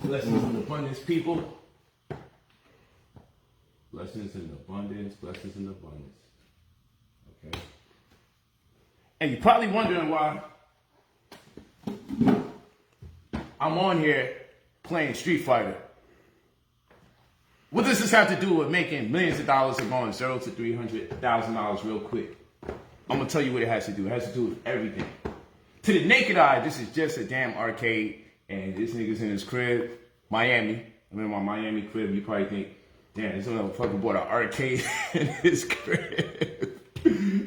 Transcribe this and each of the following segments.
Blessings in abundance, people. Blessings in abundance, blessings in abundance. Okay. And you're probably wondering why I'm on here playing Street Fighter. What does this have to do with making millions of dollars and going $0 to $300,000 real quick? I'm gonna tell you what it has to do. It has to do with everything. To the naked eye, this is just a damn arcade, and this nigga's in his crib, Miami. I'm in my Miami crib. You probably think, damn, this motherfucker bought an arcade in his crib.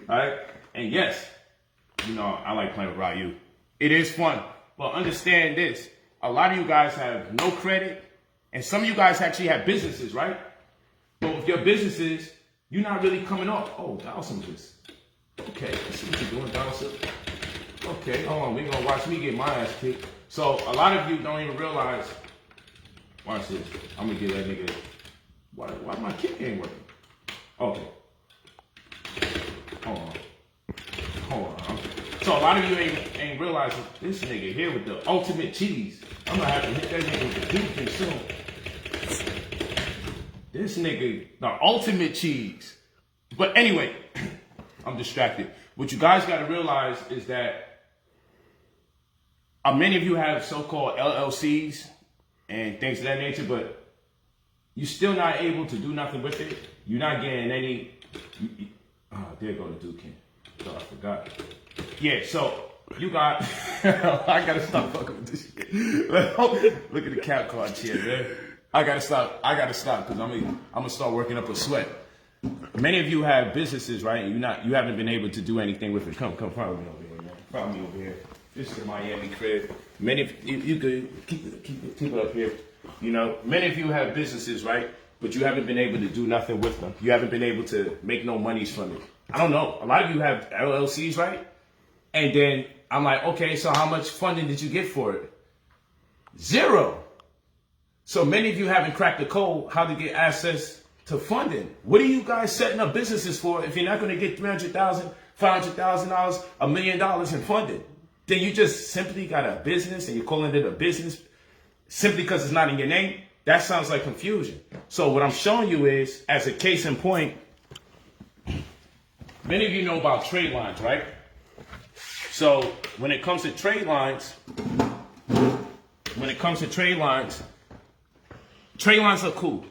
Alright? And yes, you know, I like playing with Ryu. It is fun. But understand this. A lot of you guys have no credit, and some of you guys actually have businesses, right? But with your businesses, you're not really coming off. Oh, Dawson just. Okay, let's see what you're doing, Dawson. Okay, hold on. We're going to watch me get my ass kicked. So a lot of you don't even realize. Watch this. I'm going to give that nigga. Why my kick ain't working? Okay. Hold on. So a lot of you ain't realizing this nigga here with the ultimate cheese. I'm going to have to hit that nigga with the Duke soon. This nigga, the ultimate cheese. But anyway, I'm distracted. What you guys got to realize is that many of you have so-called LLCs and things of that nature, but you're still not able to do nothing with it. You're not getting any. There go the Duke. So I forgot. Yeah, so you got. I gotta stop fucking with this shit. Look at the cap card here, man. I gotta stop because I'm gonna start working up a sweat. Many of you have businesses, right? And you haven't been able to do anything with it. Come, follow me over here, man. Follow me over here. This is the Miami crib. Many of you could keep it up here. You know, many of you have businesses, right? But you haven't been able to do nothing with them. You haven't been able to make no monies from it. I don't know. A lot of you have LLCs, right? And then I'm like, okay, so how much funding did you get for it? 0. So many of you haven't cracked the code how to get access to funding. What are you guys setting up businesses for if you're not going to get $300,000, $500,000, $1 million in funding? Then you just simply got a business and you're calling it a business simply because it's not in your name. That sounds like confusion. So what I'm showing you is, as a case in point, many of you know about trade lines, right? So when it comes to trade lines, trade lines are cool.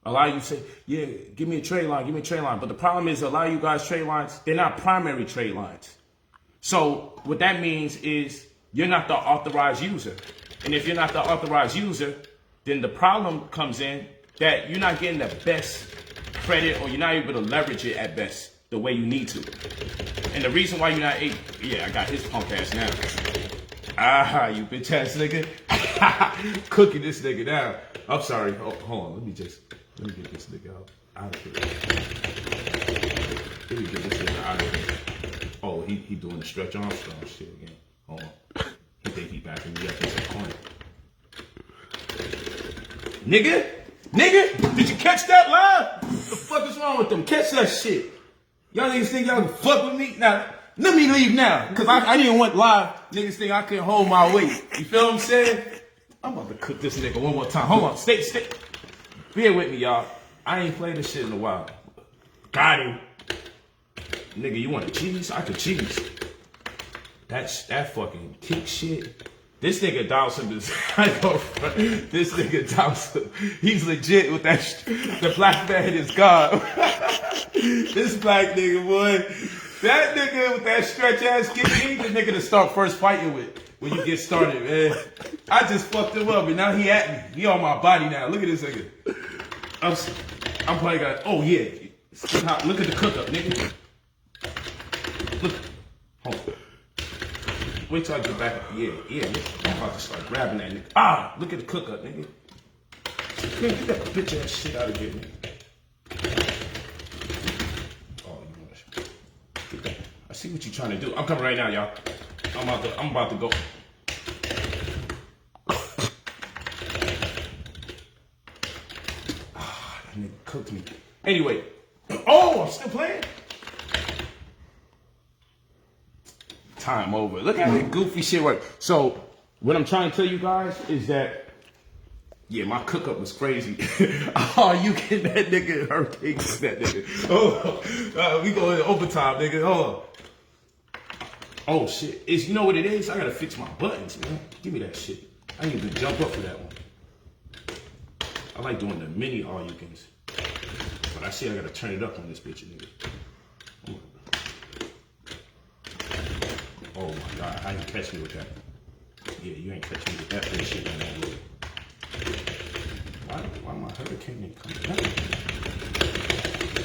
A lot of you say, yeah, give me a trade line. But the problem is a lot of you guys trade lines, they're not primary trade lines. So what that means is you're not the authorized user. And if you're not the authorized user, then the problem comes in that you're not getting the best credit or you're not able to leverage it at best the way you need to. And the reason why you're not able, I got his punk ass now. You bitch ass nigga. Cooking this nigga down. I'm sorry. Oh, hold on. Let me get this nigga out of here. Let me get this nigga out of here. Oh, he doing the stretch Armstrong shit again. Hold on. He think he backing me up in some corner. Nigga, did you catch that live? What the fuck is wrong with them? Catch that shit. Y'all niggas think y'all can fuck with me? Now, let me leave now. Because I didn't want live niggas think I couldn't hold my weight. You feel what I'm saying? I'm about to cook this nigga one more time. Hold on, stay. Bear with me, y'all. I ain't played this shit in a while. Got him. Nigga, you want a cheese? I could cheese. That fucking kick shit. This nigga Dawson is, this nigga Dawson, he's legit with that, the black man is God. This black nigga, boy, that nigga with that stretch ass kick, he ain't the nigga to start first fighting with when you get started, man. I just fucked him up and now he at me. He on my body now. Look at this nigga. I'm probably got, oh yeah. Look at the cook up, nigga. Look, hold on. Wait till I get back. Yeah. I'm about to start grabbing that nigga. Look at the cook up, nigga. Man, get that bitch ass shit out of here, nigga. Oh, you want to get that? I see what you're trying to do. I'm coming right now, y'all. I'm about to go. That nigga cooked me. Anyway. Oh, I'm still playing. Time over. Look at that goofy shit work. So what I'm trying to tell you guys is that Yeah, my cook up was crazy. Oh, you get that nigga hurricane, that nigga. Oh, we go in overtime, nigga. Oh. Oh shit. You know what it is? I gotta fix my buttons, man. Give me that shit. I need to jump up for that one. I like doing the mini all-you-cans. But I see I gotta turn it up on this bitch, nigga. Oh my god, I ain't catch me with that. Yeah, you ain't catch me with that bitch shit, man. Why my hurricane ain't coming out?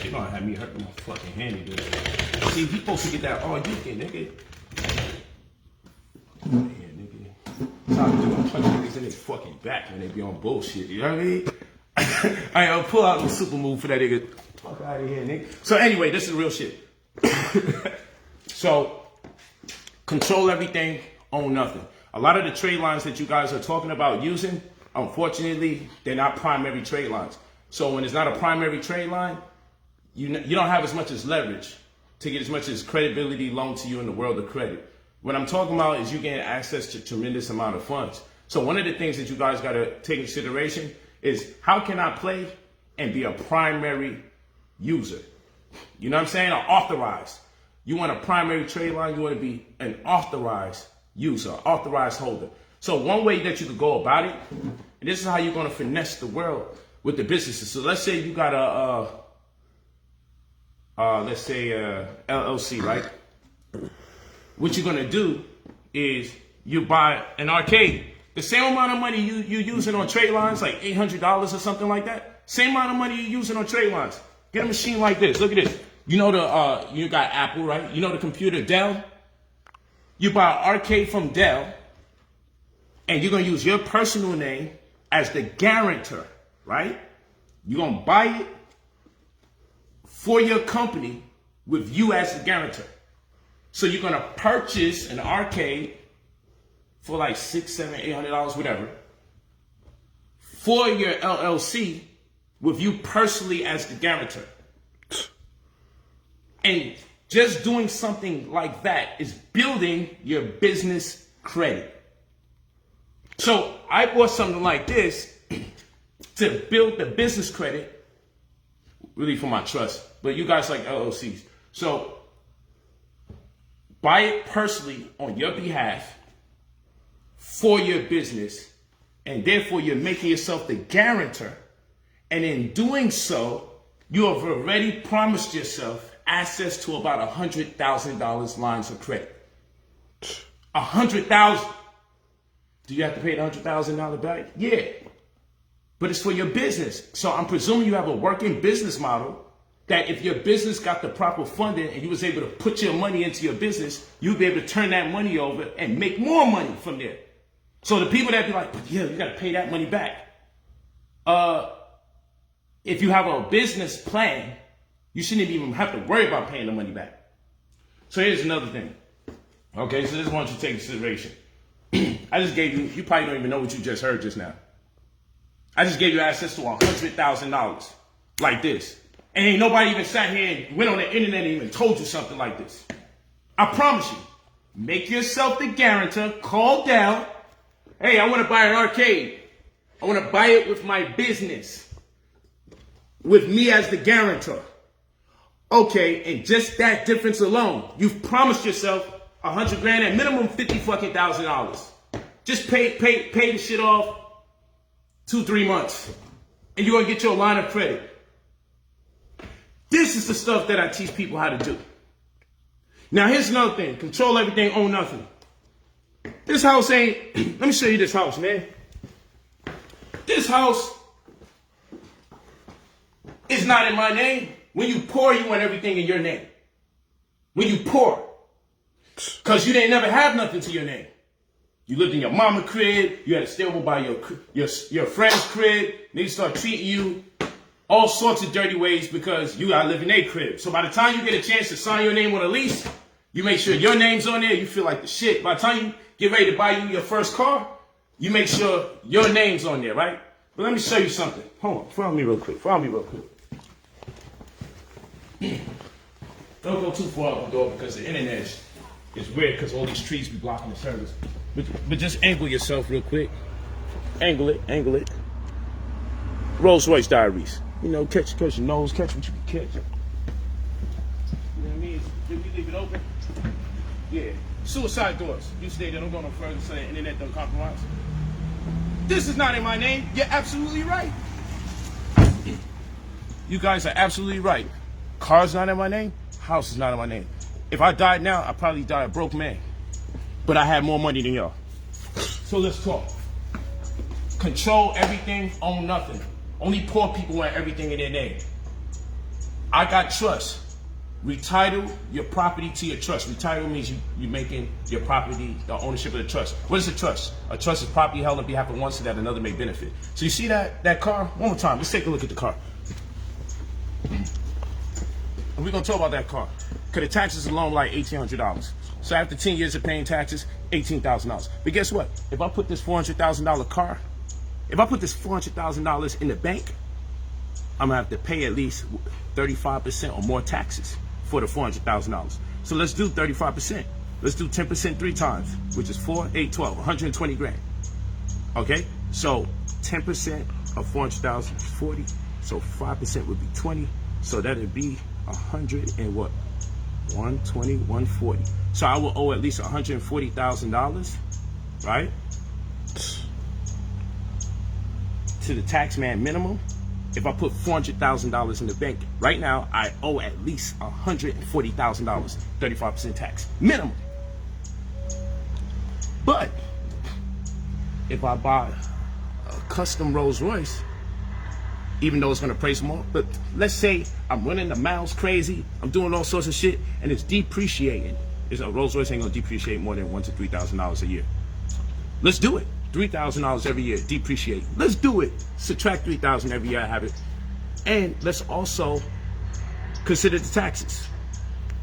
They gonna have me hurting my fucking hand, dude. See, he supposed to get that all-you-can, nigga. Yeah, nigga. I'm punching niggas in their fucking back when they be on bullshit, you know what I mean? I'll pull out the super move for that nigga. Fuck out of here, nigga. So anyway, this is real shit. So, control everything, own nothing. A lot of the trade lines that you guys are talking about using, unfortunately, they're not primary trade lines. So when it's not a primary trade line, you don't have as much as leverage to get as much as credibility loaned to you in the world of credit. What I'm talking about is you getting access to tremendous amount of funds. So one of the things that you guys got to take into consideration is how can I play and be a primary user? You know what I'm saying? Or authorized. You want a primary trade line, you want to be an authorized user, authorized holder. So one way that you could go about it, and this is how you're going to finesse the world with the businesses. So let's say you got let's say LLC, right? What you're going to do is you buy an arcade. The same amount of money you're using on trade lines, like $800 or something like that, same amount of money you're using on trade lines. Get a machine like this. Look at this. You know you got Apple, right? You know the computer Dell? You buy an arcade from Dell, and you're going to use your personal name as the guarantor, right? You're going to buy it for your company with you as the guarantor. So you're going to purchase an arcade for like $600, $700, $800, whatever, for your LLC with you personally as the guarantor. And just doing something like that is building your business credit. So I bought something like this to build the business credit, really for my trust, but you guys like LLCs. So buy it personally on your behalf for your business, and therefore you're making yourself the guarantor. And in doing so, you have already promised yourself access to about $100,000 lines of credit. $100,000. Do you have to pay the $100,000 back? Yeah. But it's for your business. So I'm presuming you have a working business model that if your business got the proper funding and you was able to put your money into your business, you'd be able to turn that money over and make more money from there. So the people that be like, but yeah, you got to pay that money back. If you have a business plan, you shouldn't even have to worry about paying the money back. So here's another thing. Okay, so this is what you take into consideration. I just gave you probably don't even know what you just heard just now. I just gave you access to $100,000 like this. And ain't nobody even sat here and went on the internet and even told you something like this. I promise you, make yourself the guarantor, call down. Hey, I want to buy an arcade. I want to buy it with my business, with me as the guarantor. Okay, and just that difference alone, you've promised yourself $100,000 at minimum $50,000. Just pay the shit off 2-3 months, and you're gonna get your line of credit. This is the stuff that I teach people how to do. Now here's another thing: control everything, own nothing. This house ain't. Let me show you this house, man. This house is not in my name. When you poor, you want everything in your name. When you poor, because you didn't never have nothing to your name. You lived in your mama crib. You had to stay over by your friend's crib. They start treating you all sorts of dirty ways because you gotta live in their crib. So by the time you get a chance to sign your name on a lease, you make sure your name's on there. You feel like the shit. By the time you get ready to buy you your first car, you make sure your name's on there, right? But let me show you something. Hold on, follow me real quick. Don't go too far out the door because the internet is weird because all these trees be blocking the service. But just angle yourself real quick. Angle it. Rolls Royce Diaries. You know, catch your nose, catch what you can catch. You know what I mean? Did we leave it open? Yeah. Suicide doors. You stay there, don't go no further so the internet don't compromise. This is not in my name. You're absolutely right. You guys are absolutely right. Car's not in my name. House is not in my name. If I died now, I'd probably die a broke man. But I have more money than y'all. So let's talk. Control everything, own nothing. Only poor people want everything in their name. I got trust. Retitle your property to your trust. Retitle means you making your property the ownership of the trust. What is a trust? A trust is property held on behalf of one so that another may benefit. So you see that car? One more time. Let's take a look at the car. And we're going to talk about that car. Because the taxes alone like $1,800. So after 10 years of paying taxes, $18,000. But guess what? If I put this $400,000 car, if I put this $400,000 in the bank, I'm going to have to pay at least 35% or more taxes for the $400,000. So let's do 35%. Let's do 10% 3 times, which is 4, 8, 12, 120 grand. Okay? So 10% of 400,000 is 40. So 5% would be 20. So that would be 100 and what? 120, 140. So I will owe at least $140,000, right? To the tax man minimum. If I put $400,000 in the bank right now, I owe at least $140,000, 35% tax minimum. But if I buy a custom Rolls Royce, even though it's gonna price more, but let's say I'm running the miles crazy, I'm doing all sorts of shit, and it's depreciating. A Rolls Royce ain't gonna depreciate more than $1,000 to $3,000 a year. Let's do it. $3,000 every year, depreciate. Let's do it. Subtract $3,000 every year, I have it. And let's also consider the taxes.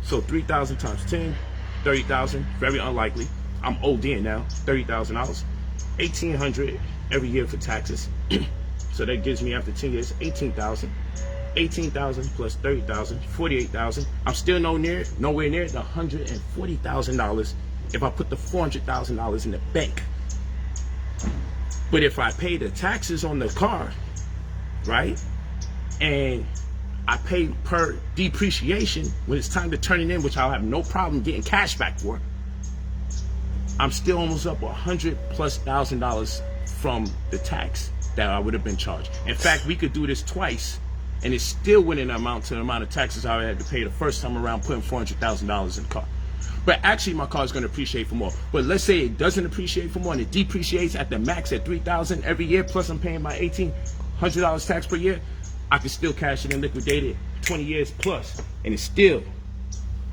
So 3,000 times 10, 30,000, very unlikely. I'm old in now, $30,000. $1,800 every year for taxes. So that gives me after 10 years, 18,000. 18,000 plus 30,000, 48,000. I'm still nowhere near the $140,000 if I put the $400,000 in the bank. But if I pay the taxes on the car, right, and I pay per depreciation when it's time to turn it in, which I'll have no problem getting cash back for, I'm still almost up $100,000+ from the tax that I would have been charged. In fact, we could do this twice, and it still wouldn't amount to the amount of taxes I had to pay the first time around putting $400,000 in the car. But actually, my car is going to appreciate for more. But let's say it doesn't appreciate for more, and it depreciates at the max at $3,000 every year, plus I'm paying my $1,800 tax per year. I could still cash it and liquidate it 20 years plus, and it's still,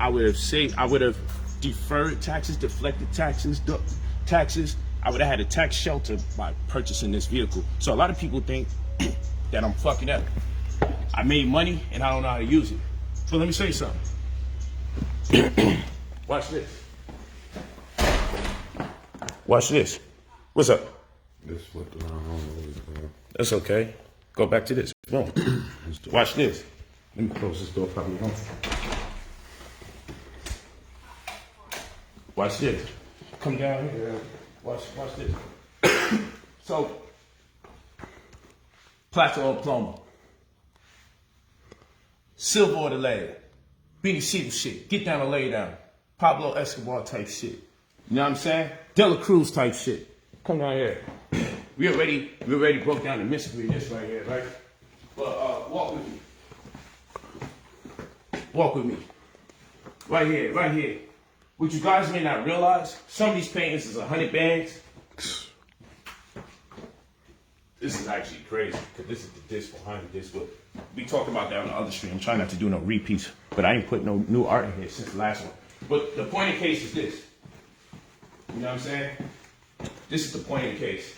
I would have deferred taxes, deflected taxes, I would have had a tax shelter by purchasing this vehicle. So a lot of people think that I'm fucking up. I made money and I don't know how to use it. So let me show you something. Watch this. Watch this. What's up? This what the home is, bro. That's okay. Go back to this. Boom. Watch this. Let me close this door probably home. Watch this. Come down here. Watch this. So, plateau plumber. Silver or the lead. Beanie Siegel shit. Get down and lay down. Pablo Escobar type shit. You know what I'm saying? Dela Cruz type shit. Come down here. We already broke down the mystery of this right here, right? But walk with me. Walk with me. Right here, right here. What you guys may not realize, some of these paintings is 100 bands. This is actually crazy, because this is the disc behind the disc. But we talked about that on the other stream. I'm trying not to do no repeats, but I ain't put no new art in here since the last one. But the point of the case is this. You know what I'm saying? This is the point of the case.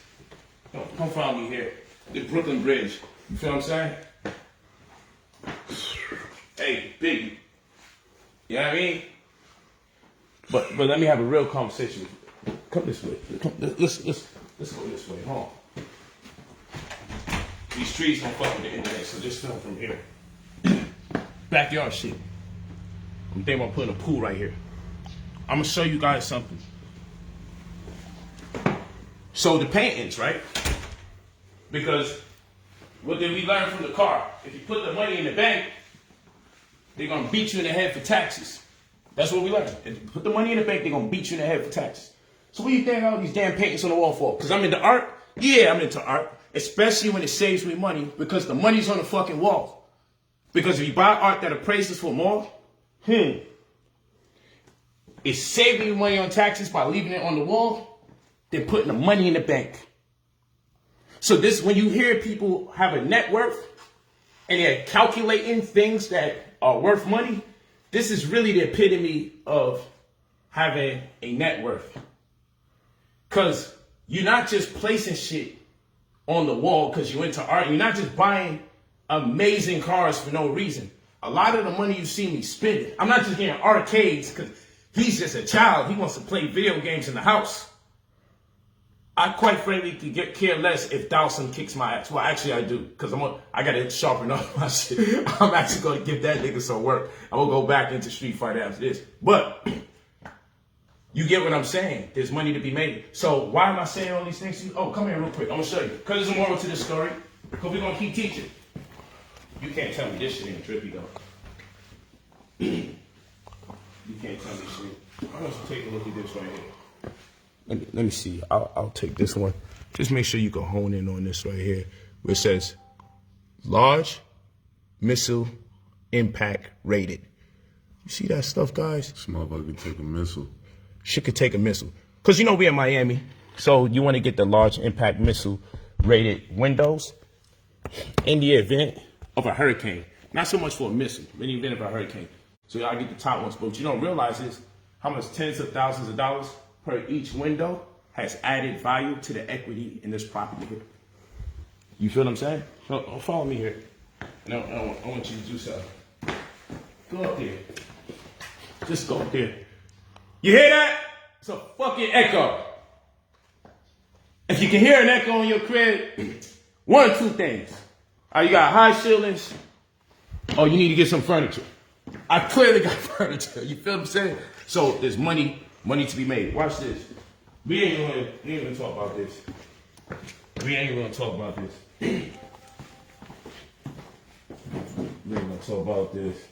Don't follow me here. The Brooklyn Bridge. You feel what I'm saying? Hey, Biggie. You know what I mean? But let me have a real conversation with you. Come this way. Let's go this way. Hold on. These trees don't fuck with the internet, so just film from here. Backyard shit. I'm thinking about putting a pool right here. I'm gonna show you guys something. So the paintings, right? Because What did we learn from the car? If you put the money in the bank, they're going to beat you in the head for taxes. That's what we learned. If you put the money in the bank, they're going to beat you in the head for taxes. So what do you think all these damn paintings on the wall for? Because I'm into art? Yeah, I'm into art. Especially when it saves me money because the money's on the fucking wall. Because if you buy art that appraises for more, it's saving you money on taxes by leaving it on the wall, than putting the money in the bank. So this, when you hear people have a net worth and they're calculating things that are worth money, this is really the epitome of having a net worth. Because you're not just placing shit on the wall because you're into art. You're not just buying amazing cars for no reason. A lot of the money you see me spending, I'm not just getting arcades because he's just a child. He wants to play video games in the house. I quite frankly could care less if Dawson kicks my ass. Well, actually I do, because I got to sharpen up my shit. I'm actually going to give that nigga some work. I'm going to go back into Street Fighter after this. But you get what I'm saying. There's money to be made. So why am I saying all these things to you? Oh, come here real quick. I'm going to show you. Because there's a moral to this story. Because we're going to keep teaching. You can't tell me this shit ain't trippy, though. You can't tell me shit. I want you to take a look at this right here. Let me see. I'll take this one. Just make sure you can hone in on this right here, where it says large missile impact rated. You see that stuff, guys? This motherfucker can take a missile. Shit could take a missile. Because you know we're in Miami, so you want to get the large impact missile rated windows in the event of a hurricane. Not so much for a missile, but in the event of a hurricane. So y'all get the top ones. But what you don't realize is how much tens of thousands of dollars per each window has added value to the equity in this property here. You feel what I'm saying? So, follow me here. And I want you to do something. Go up there. Just go up there. You hear that? It's a fucking echo. If you can hear an echo in your crib, one of two things. You got high ceilings, or you need to get some furniture. I clearly got furniture. You feel what I'm saying? So there's money to be made. Watch this. We ain't gonna talk about this. We ain't gonna talk about this. We ain't gonna talk about this.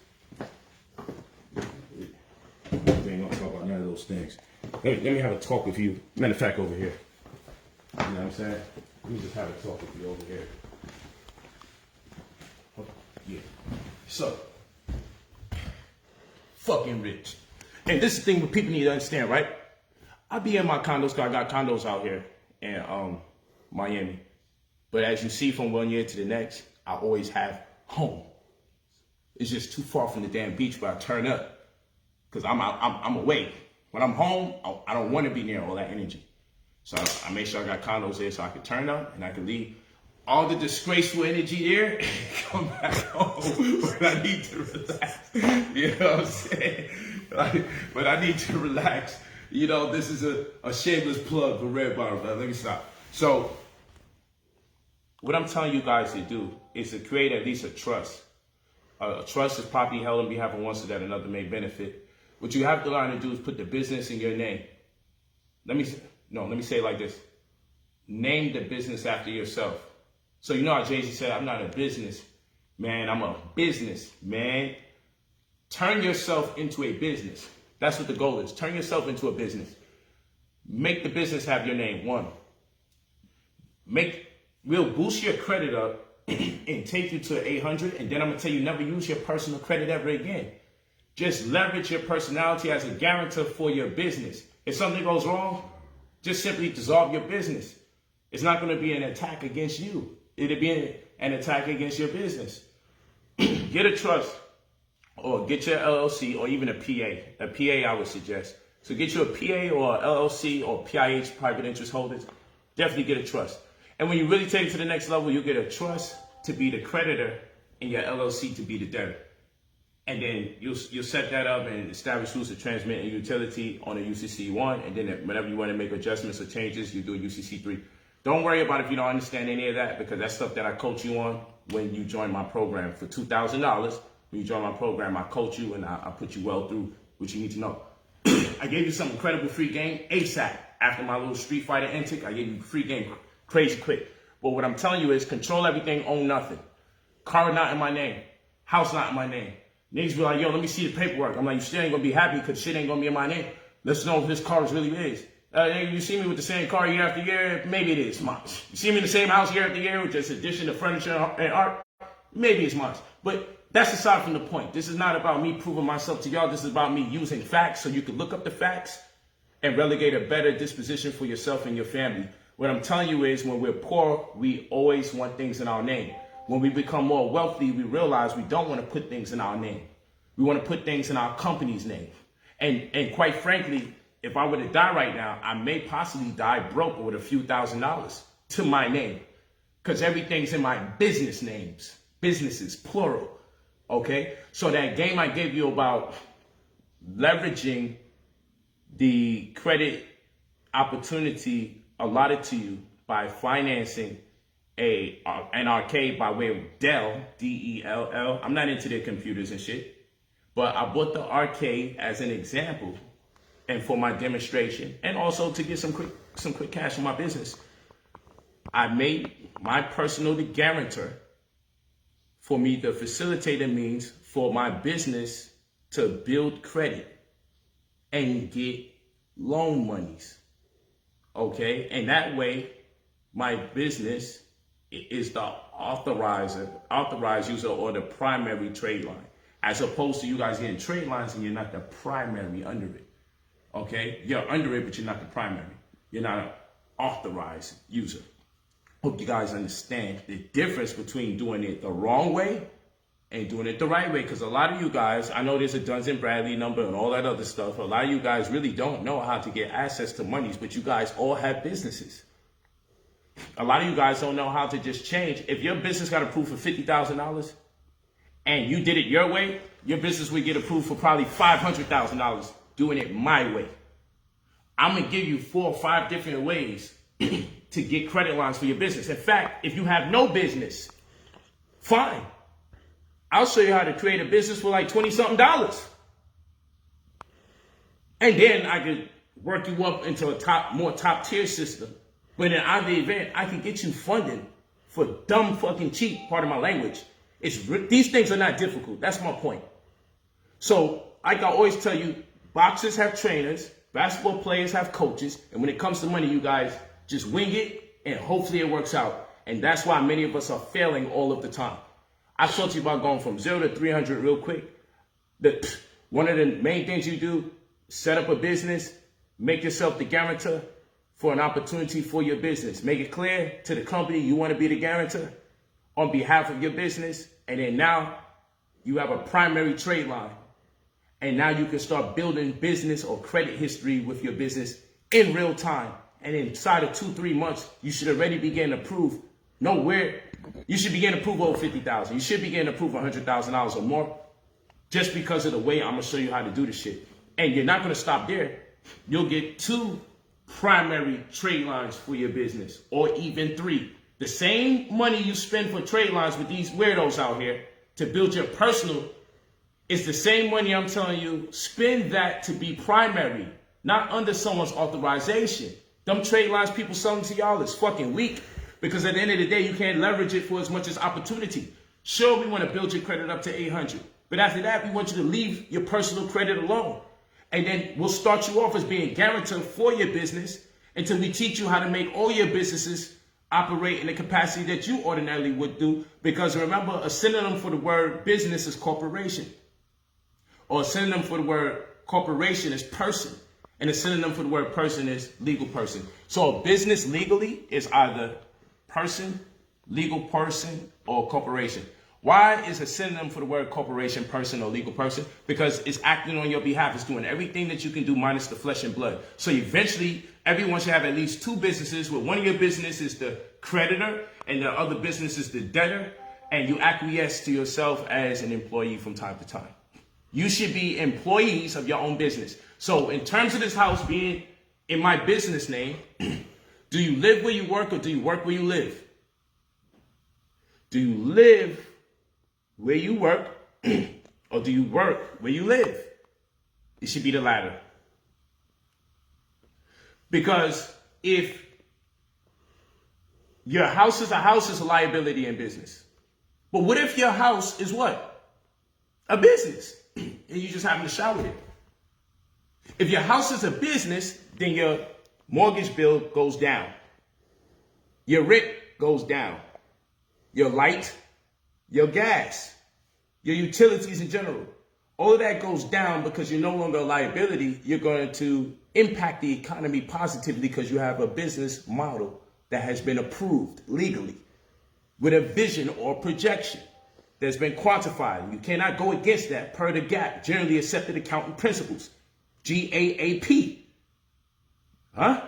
We ain't gonna talk about none of those things. Let me have a talk with you. Matter of fact, over here. You know what I'm saying? Let me just have a talk with you over here. Yeah. So, fucking rich. And this is the thing what people need to understand, right? I be in my condos, because I got condos out here in Miami. But as you see from one year to the next, I always have home. It's just too far from the damn beach where I turn up. Because I'm away. When I'm home, I don't want to be near all that energy. So I make sure I got condos there so I can turn up and I can leave all the disgraceful energy there and come back home when I need to relax. You know what I'm saying? But I need to relax. You know, this is a shameless plug for Red Bar, but let me stop. So, what I'm telling you guys to do is to create at least a trust. A trust is property held on behalf of one so that another may benefit. What you have to learn to do is put the business in your name. Let me say it like this. Name the business after yourself. So you know how Jay-Z said, I'm not a business man, I'm a business man. Turn yourself into a business. That's what the goal is. Turn yourself into a business. Make the business have your name. One. We'll boost your credit up and take you to 800. And then I'm going to tell you, never use your personal credit ever again. Just leverage your personality as a guarantor for your business. If something goes wrong, just simply dissolve your business. It's not going to be an attack against you. It'll be an attack against your business. Get a trust or get your LLC or even a PA. A PA I would suggest. So get you a PA or a LLC or PIH, private interest holders. Definitely get a trust. And when you really take it to the next level, you get a trust to be the creditor and your LLC to be the debtor. And then you'll set that up and establish who's the transmit and utility on a UCC1. And then whenever you want to make adjustments or changes, you do a UCC3. Don't worry about if you don't understand any of that, because that's stuff that I coach you on when you join my program. For $2,000, when you join my program, I coach you and I put you well through what you need to know. I gave you some incredible free game ASAP. After my little Street Fighter antic, I gave you free game crazy quick. But what I'm telling you is control everything, own nothing. Car not in my name. House not in my name. Niggas be like, yo, let me see the paperwork. I'm like, you still ain't gonna be happy because shit ain't gonna be in my name. Let's know if this car is really is. You see me with the same car year after year, maybe it is mine. You see me in the same house year after year with just addition of furniture and art, maybe it's mine. But that's aside from the point. This is not about me proving myself to y'all. This is about me using facts so you can look up the facts and relegate a better disposition for yourself and your family. What I'm telling you is when we're poor, we always want things in our name. When we become more wealthy, we realize we don't want to put things in our name. We want to put things in our company's name. And quite frankly, if I were to die right now, I may possibly die broke with a few $1,000s to my name. Because everything's in my business names. Businesses, plural. Okay? So that game I gave you about leveraging the credit opportunity allotted to you by financing an arcade by way of Dell, D-E-L-L. I'm not into their computers and shit, but I bought the arcade as an example and for my demonstration, and also to get some quick cash for my business. I made my personal the guarantor for me to facilitate a means for my business to build credit and get loan monies. Okay, and that way my business is the authorized user or the primary trade line, as opposed to you guys getting trade lines and you're not the primary under it. Okay, you're under it, but you're not the primary. You're not an authorized user. Hope you guys understand the difference between doing it the wrong way and doing it the right way. Because a lot of you guys, I know there's a Duns and Bradley number and all that other stuff. A lot of you guys really don't know how to get access to monies, but you guys all have businesses. A lot of you guys don't know how to just change. If your business got approved for $50,000 and you did it your way, your business would get approved for probably $500,000 doing it my way. I'm going to give you 4 or 5 different ways to get credit lines for your business. In fact, if you have no business, fine. I'll show you how to create a business for like $20-something. And then I could work you up into a more top tier system. But in either event, I can get you funding for dumb fucking cheap, pardon my language. These things are not difficult. That's my point. So, like I always tell you, boxers have trainers, basketball players have coaches, and when it comes to money, you guys just wing it, and hopefully it works out. And that's why many of us are failing all of the time. I talked to you about going from 0 to 300 real quick. One of the main things you do, set up a business, make yourself the guarantor for an opportunity for your business. Make it clear to the company you want to be the guarantor on behalf of your business. And then now you have a primary trade line. And now you can start building business or credit history with your business in real time. And inside of 2-3 months, you should already begin to prove you should begin to prove over $50,000. You should begin to prove $100,000 or more, just because of the way I'm gonna show you how to do this shit. And you're not gonna stop there. You'll get 2 primary trade lines for your business, or even 3. The same money you spend for trade lines with these weirdos out here to build your personal is the same money I'm telling you, spend that to be primary, not under someone's authorization. Them trade lines people selling to y'all is fucking weak, because at the end of the day, you can't leverage it for as much as opportunity. Sure, we want to build your credit up to 800, but after that, we want you to leave your personal credit alone. And then we'll start you off as being guarantor for your business until we teach you how to make all your businesses operate in the capacity that you ordinarily would do. Because remember, a synonym for the word business is corporation. Or a synonym for the word corporation is person. And a synonym for the word person is legal person. So a business legally is either person, legal person, or corporation. Why is a synonym for the word corporation, person, or legal person? Because it's acting on your behalf. It's doing everything that you can do minus the flesh and blood. So eventually, everyone should have at least 2 businesses, where one of your business is the creditor and the other business is the debtor, and you acquiesce to yourself as an employee from time to time. You should be employees of your own business. So in terms of this house being in my business name, do you live where you work, or do you work where you live? Do you live where you work, or do you work where you live? It should be the latter. Because if Your house is a liability in business. But what if your house is what? A business. And you just happen to shower it. If your house is a business, then your mortgage bill goes down. Your rent goes down. Your light, your gas, your utilities in general. All of that goes down because you're no longer a liability. You're going to impact the economy positively because you have a business model that has been approved legally with a vision or projection that's been quantified. You cannot go against that per the GAAP, generally accepted accounting principles, GAAP. Huh?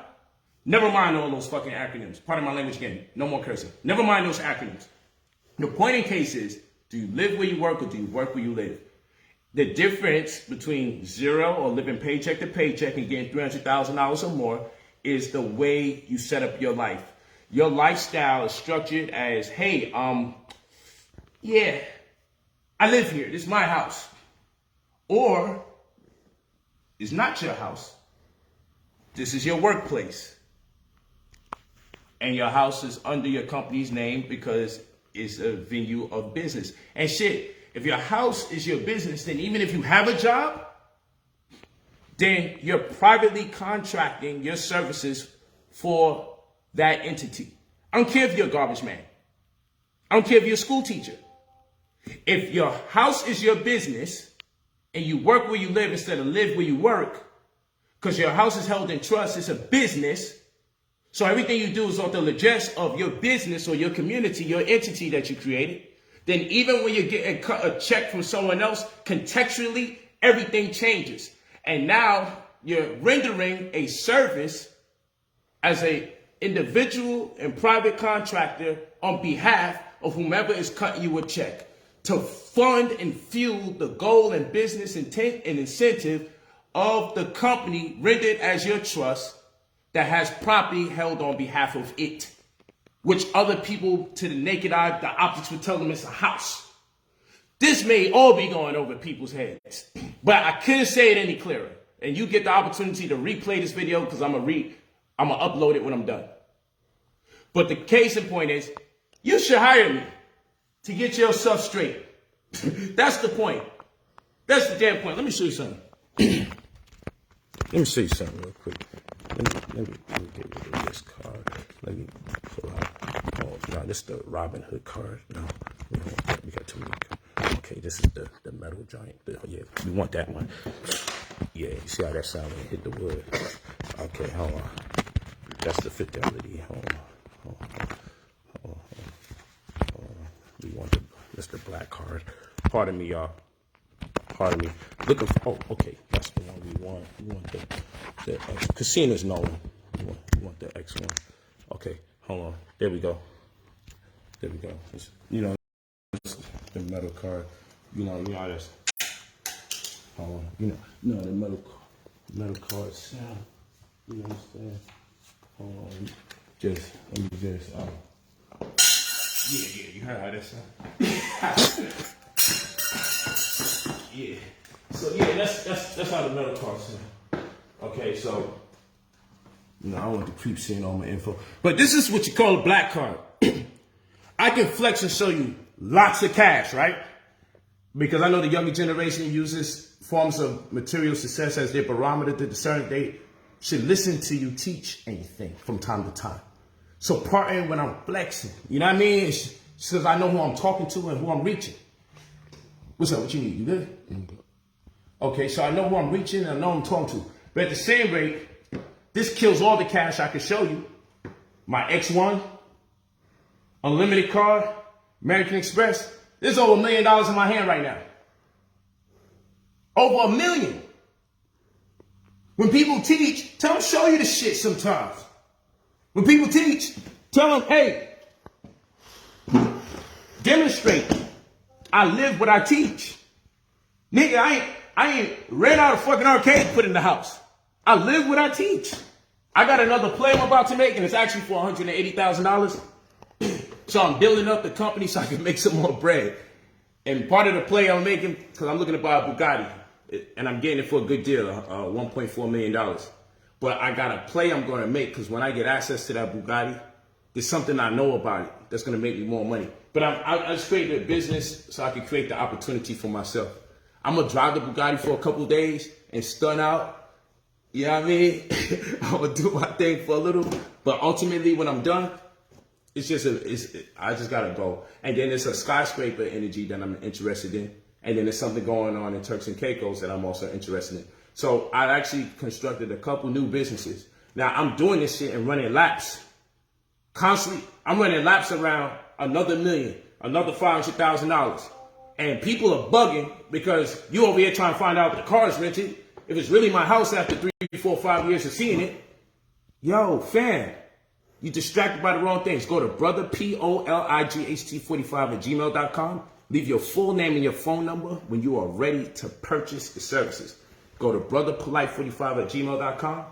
Never mind all those fucking acronyms. Pardon my language again. No more cursing. Never mind those acronyms. The point in case is, do you live where you work or do you work where you live? The difference between zero or living paycheck to paycheck and getting $300,000 or more is the way you set up your life. Your lifestyle is structured as, hey, yeah, I live here. This is my house. Or it's not your house. This is your workplace. And your house is under your company's name because it's a venue of business. And shit, if your house is your business, then even if you have a job, then you're privately contracting your services for that entity. I don't care if you're a garbage man. I don't care if you're a school teacher. If your house is your business and you work where you live instead of live where you work, because your house is held in trust, it's a business. So everything you do is on the legesse of your business or your community, your entity that you created. Then even when you get a check from someone else, contextually, everything changes. And now you're rendering a service as a individual and private contractor on behalf of whomever is cutting you a check to fund and fuel the goal and business intent and incentive of the company rendered as your trust that has property held on behalf of it, which other people to the naked eye, the optics would tell them it's a house. This may all be going over people's heads, but I couldn't say it any clearer. And you get the opportunity to replay this video because I'm gonna upload it when I'm done. But the case in point is, you should hire me to get yourself straight. That's the point. That's the damn point. Let me show you something. Let me show you something real quick. Let me get rid of this card. Let me pull out. Oh, no, this is the Robin Hood card. No, we got too many. Okay, this is the metal giant. Yeah, we want that one. Yeah, you see how that sound when it hit the wood. Okay, hold on. That's the fidelity. Hold on. We want that's the black card. Pardon me, y'all. Pardon me. Looking for, oh, okay, that's the one we want. We want the X. Casino's Nolan. We want the X one. Okay, hold on. There we go. There we go. It's, it's the metal card. You know this. Hold on. The metal card sound. You understand? Hold on. Let me just, yeah, you heard how that sound. Yeah. So yeah, that's how the metal card sound. Okay, so I don't want the creep seeing all my info. But this is what you call a black card. I can flex and show you lots of cash, right? Because I know the younger generation uses forms of material success as their barometer to discern they should listen to you teach anything from time to time. So partnering when I'm flexing, you know what I mean? It's because I know who I'm talking to and who I'm reaching. What's up? What you need? You good? Okay, so I know who I'm reaching and I know who I'm talking to. But at the same rate, this kills all the cash I can show you. My X1, unlimited card, American Express. There's over $1 million in my hand right now. Over $1 million. When people teach, tell them show you the shit sometimes. When people teach, tell them, hey, demonstrate. I live what I teach. Nigga, I ain't ran out of fucking arcade put in the house. I live what I teach. I got another play I'm about to make, and it's actually for $180,000. So I'm building up the company so I can make some more bread. And part of the play I'm making, because I'm looking to buy a Bugatti, and I'm getting it for a good deal, $1.4 million. But I got a play I'm going to make, because when I get access to that Bugatti, there's something I know about it that's going to make me more money. But I just created a business so I can create the opportunity for myself. I'm going to drive the Bugatti for a couple of days and stun out. You know what I mean? I'm going to do my thing for a little. But ultimately, when I'm done, I just got to go. And then there's a skyscraper energy that I'm interested in. And then there's something going on in Turks and Caicos that I'm also interested in. So I actually constructed a couple new businesses. Now I'm doing this shit and running laps. Constantly, I'm running laps around another million, another $500,000. And people are bugging because you over here trying to find out if the car is rented. If it's really my house after 3, 4, 5 years of seeing it. Yo, fam, you distracted by the wrong things. Go to brotherpolight45@gmail.com. Leave your full name and your phone number when you are ready to purchase the services. Go to brotherpolight45@gmail.com.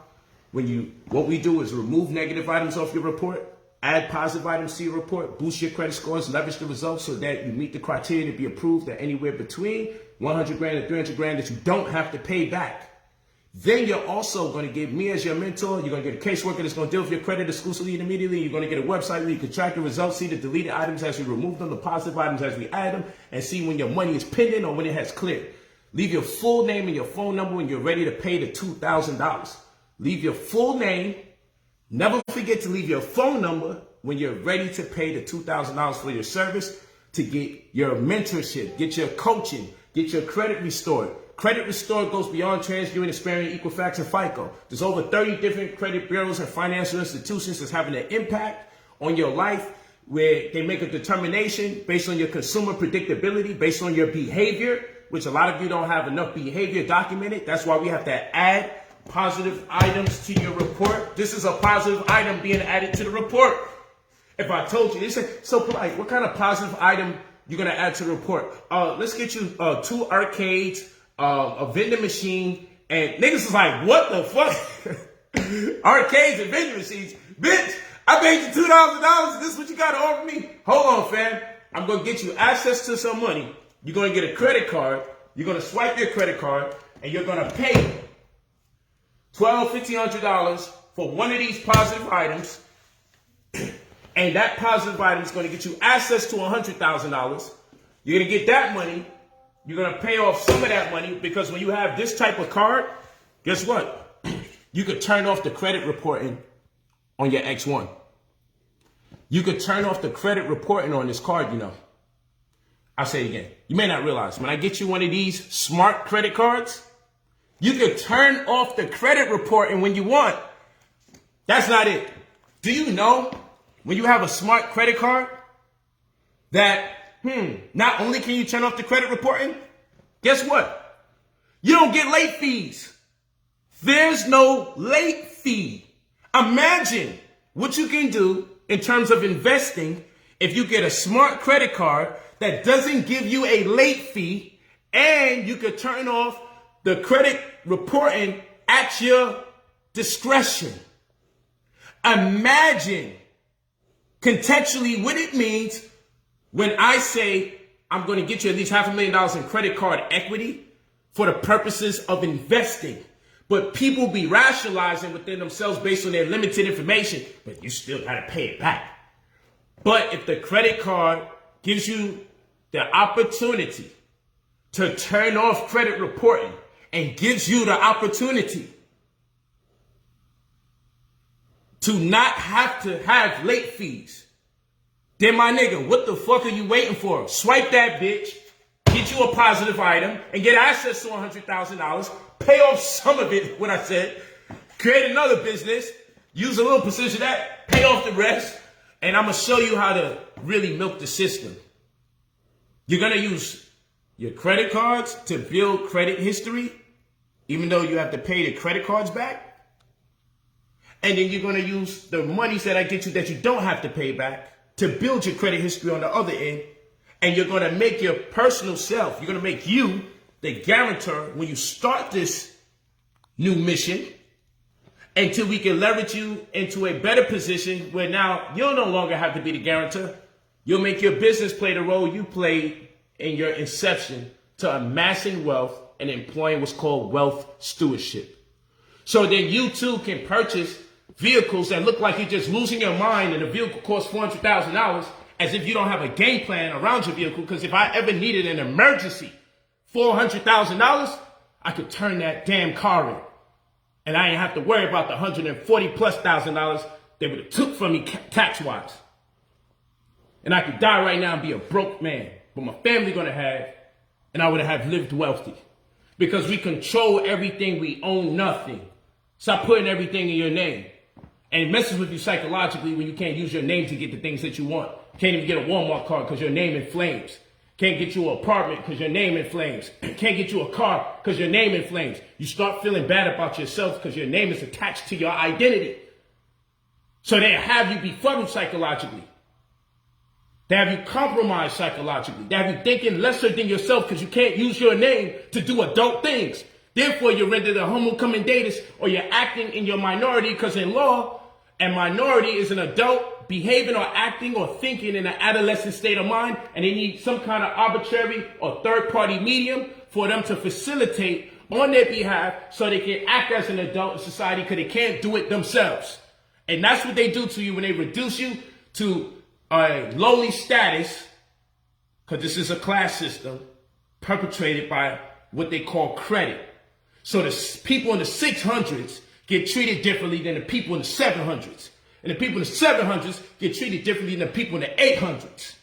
What we do is remove negative items off your report, add positive items to your report, boost your credit scores, leverage the results so that you meet the criteria to be approved at anywhere between 100 grand and 300 grand that you don't have to pay back. Then you're also going to get me as your mentor. You're going to get a caseworker that's going to deal with your credit exclusively and immediately. You're going to get a website where you can track the results, see the deleted items as we remove them, the positive items as we add them, and see when your money is pending or when it has cleared. Leave your full name and your phone number when you're ready to pay the $2,000. Leave your full name. Never forget to leave your phone number when you're ready to pay the $2,000 for your service to get your mentorship, get your coaching, get your credit restored. Credit restored goes beyond TransUnion, Experian, Equifax, and FICO. There's over 30 different credit bureaus and financial institutions that's having an impact on your life where they make a determination based on your consumer predictability, based on your behavior, which a lot of you don't have enough behavior documented. That's why we have to add positive items to your report. This is a positive item being added to the report. If I told you, they say, so Polight, what kind of positive item you're going to add to the report? Let's get you 2 arcades, a vending machine, and niggas is like, what the fuck? Arcades and vending machines? Bitch, I paid you $2,000. This is what you got to offer me? Hold on, fam. I'm going to get you access to some money. You're going to get a credit card. You're going to swipe your credit card, and you're going to pay $1,200, $1,500 for one of these positive items. And that positive item is going to get you access to $100,000. You're going to get that money. You're going to pay off some of that money because when you have this type of card, guess what? You could turn off the credit reporting on your X1. You could turn off the credit reporting on this card, you know. I'll say it again. You may not realize, when I get you one of these smart credit cards, you can turn off the credit reporting when you want. That's not it. Do you know when you have a smart credit card that not only can you turn off the credit reporting, guess what? You don't get late fees. There's no late fee. Imagine what you can do in terms of investing if you get a smart credit card that doesn't give you a late fee and you could turn off the credit reporting at your discretion. Imagine contextually what it means when I say I'm going to get you at least $500,000 in credit card equity for the purposes of investing. But people be rationalizing within themselves based on their limited information, but you still got to pay it back. But if the credit card gives you the opportunity to turn off credit reporting and gives you the opportunity to not have to have late fees, then my nigga, what the fuck are you waiting for? Swipe that bitch, get you a positive item, and get access to $100,000, pay off some of it, what I said, create another business, use a little percentage of that, pay off the rest, and I'm going to show you how to really milk the system. You're going to use your credit cards to build credit history, even though you have to pay the credit cards back. And then you're going to use the monies that I get you that you don't have to pay back to build your credit history on the other end. And you're going to make your personal self, you're going to make you the guarantor when you start this new mission until we can leverage you into a better position where now you'll no longer have to be the guarantor. You'll make your business play the role you played in your inception to amassing wealth and employing what's called wealth stewardship. So then you too can purchase vehicles that look like you're just losing your mind and the vehicle costs $400,000 as if you don't have a game plan around your vehicle. Because if I ever needed an emergency, $400,000, I could turn that damn car in. And I ain't have to worry about the $140,000+ they would have took from me tax-wise. And I could die right now and be a broke man. But my family gonna have, and I would have lived wealthy. Because we control everything, we own nothing. Stop putting everything in your name. And it messes with you psychologically when you can't use your name to get the things that you want. Can't even get a Walmart card because your name in flames. Can't get you an apartment because your name in flames. Can't get you a car because your name in flames. You start feeling bad about yourself because your name is attached to your identity. So they have you befuddled psychologically. They have you compromised psychologically. They have you thinking lesser than yourself because you can't use your name to do adult things. Therefore, you're rendered a homo commendatus, or you're acting in your minority because in law, a minority is an adult behaving or acting or thinking in an adolescent state of mind, and they need some kind of arbitrary or third-party medium for them to facilitate on their behalf so they can act as an adult in society because they can't do it themselves. And that's what they do to you when they reduce you to a lowly status, because this is a class system perpetrated by what they call credit. So the people in the 600s get treated differently than the people in the 700s. And the people in the 700s get treated differently than the people in the 800s.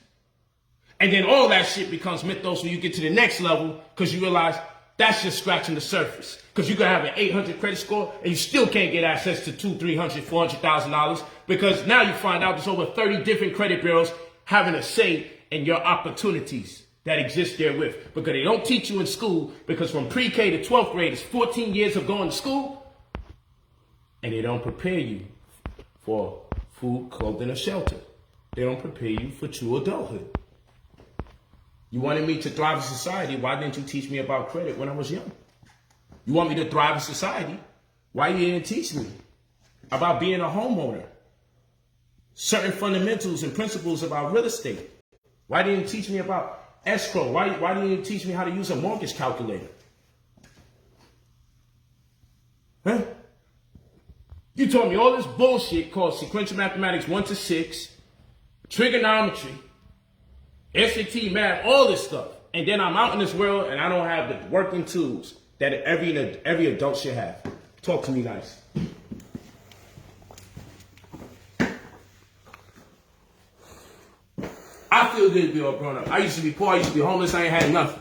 And then all that shit becomes mythos when you get to the next level, because you realize that's just scratching the surface. Because you can have an 800 credit score and you still can't get access to $200,000, $300,000, $400,000, because now you find out there's over 30 different credit bureaus having a say in your opportunities that exist therewith. Because they don't teach you in school, because from pre-K to 12th grade is 14 years of going to school, and they don't prepare you for food, clothing, or shelter. They don't prepare you for true adulthood. You wanted me to thrive in society. Why didn't you teach me about credit when I was young? You want me to thrive in society. Why you didn't teach me about being a homeowner? Certain fundamentals and principles about real estate. Why didn't you teach me about escrow? Why didn't you teach me how to use a mortgage calculator? Huh? You taught me all this bullshit called sequential mathematics 1 to 6, trigonometry, SAT math, all this stuff. And then I'm out in this world and I don't have the working tools that every adult should have. Talk to me nice. I feel good to be all grown up. I used to be poor, I used to be homeless, I ain't had nothing.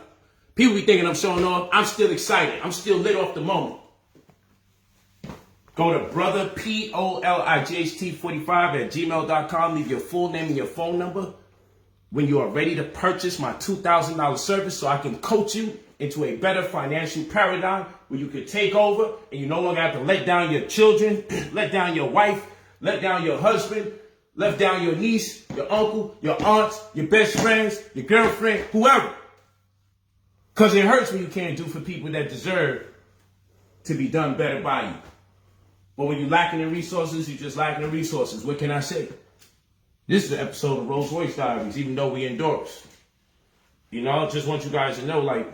People be thinking I'm showing off. I'm still excited. I'm still lit off the moment. Go to brotherpolight45@gmail.com. Leave your full name and your phone number when you are ready to purchase my $2,000 service so I can coach you into a better financial paradigm where you can take over and you no longer have to let down your children, let down your wife, let down your husband, let down your niece, your uncle, your aunts, your best friends, your girlfriend, whoever. Because it hurts when you can't do for people that deserve to be done better by you. But when you're lacking in resources, you're just lacking in resources. What can I say? This is an episode of Rolls Royce Diaries, even though we endorse. You know, just want you guys to know, like,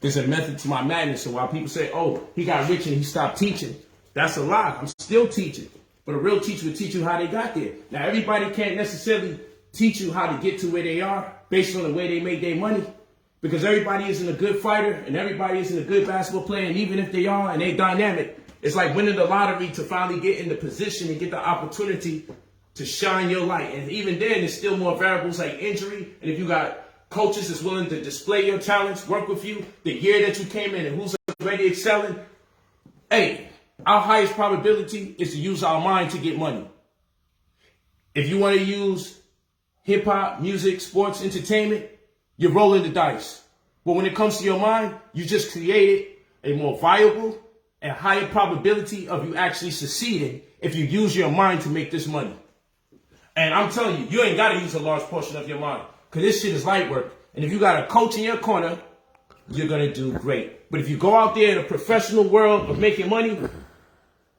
there's a method to my madness. So while people say, oh, he got rich and he stopped teaching, that's a lie. I'm still teaching. But a real teacher will teach you how they got there. Now, everybody can't necessarily teach you how to get to where they are based on the way they made their money. Because everybody isn't a good fighter and everybody isn't a good basketball player. And even if they are and they're dynamic, it's like winning the lottery to finally get in the position and get the opportunity to shine your light. And even then, there's still more variables like injury. And if you got coaches that's willing to display your talents, work with you, the year that you came in and who's already excelling, hey, our highest probability is to use our mind to get money. If you want to use hip hop, music, sports, entertainment, you're rolling the dice. But when it comes to your mind, you just created a more viable and higher probability of you actually succeeding if you use your mind to make this money. And I'm telling you, you ain't got to use a large portion of your mind, because this shit is light work. And if you got a coach in your corner, you're going to do great. But if you go out there in a professional world of making money,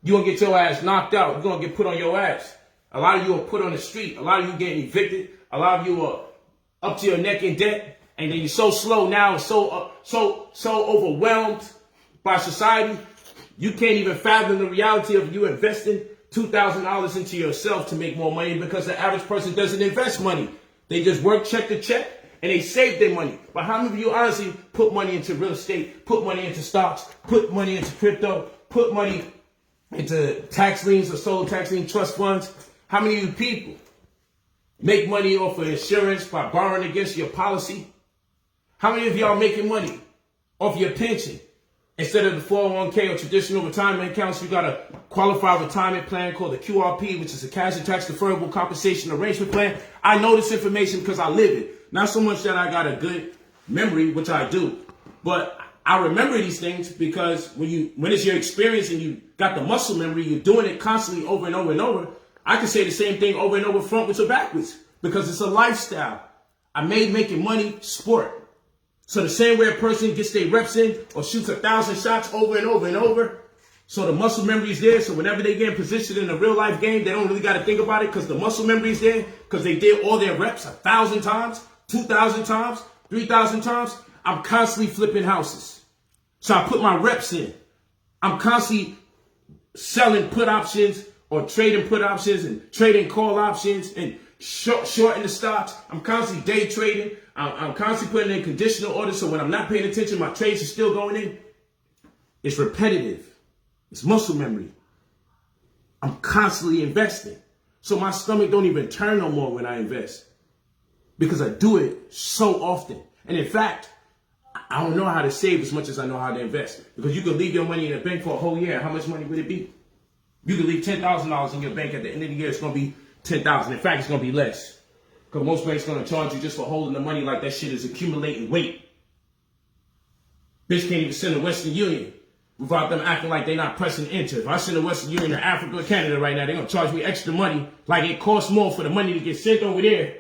you're going to get your ass knocked out. You're going to get put on your ass. A lot of you are put on the street. A lot of you getting evicted. A lot of you are up to your neck in debt. And then you're so slow now, so overwhelmed by society You can't even fathom the reality of you investing $2,000 into yourself to make more money, because the average person doesn't invest money. They just work check to check and they save their money. But how many of you honestly put money into real estate, put money into stocks, put money into crypto, put money into tax liens or solo tax lien trust funds? How many of you people make money off of insurance by borrowing against your policy? How many of y'all making money off your pension? Instead of the 401k or traditional retirement accounts, you got a qualified retirement plan called the QRP, which is a cash and tax deferrable compensation arrangement plan. I know this information because I live it. Not so much that I got a good memory, which I do, but I remember these things because when it's your experience and you got the muscle memory, you're doing it constantly over and over and over. I can say the same thing over and over, frontwards or backwards, because it's a lifestyle. I made making money sport. So the same way a person gets their reps in or shoots 1,000 shots over and over and over, so the muscle memory is there. So whenever they get in position in a real life game, they don't really got to think about it because the muscle memory is there, because they did all their reps 1,000 times, 2,000 times, 3,000 times. I'm constantly flipping houses. So I put my reps in. I'm constantly selling put options or trading put options and trading call options and shorting the stocks. I'm constantly day trading. I'm constantly putting in conditional orders, so when I'm not paying attention, my trades are still going in. It's repetitive. It's muscle memory. I'm constantly investing. So my stomach don't even turn no more when I invest, because I do it so often. And in fact, I don't know how to save as much as I know how to invest, because you could leave your money in the bank for a whole year. How much money would it be? You could leave $10,000 in your bank. At the end of the year, it's going to be $10,000. In fact, it's going to be less. Because most banks going to charge you just for holding the money like that shit is accumulating weight. Bitch can't even send a Western Union without them acting like they're not pressing enter. If I send a Western Union to Africa or Canada right now, they're going to charge me extra money, like it costs more for the money to get sent over there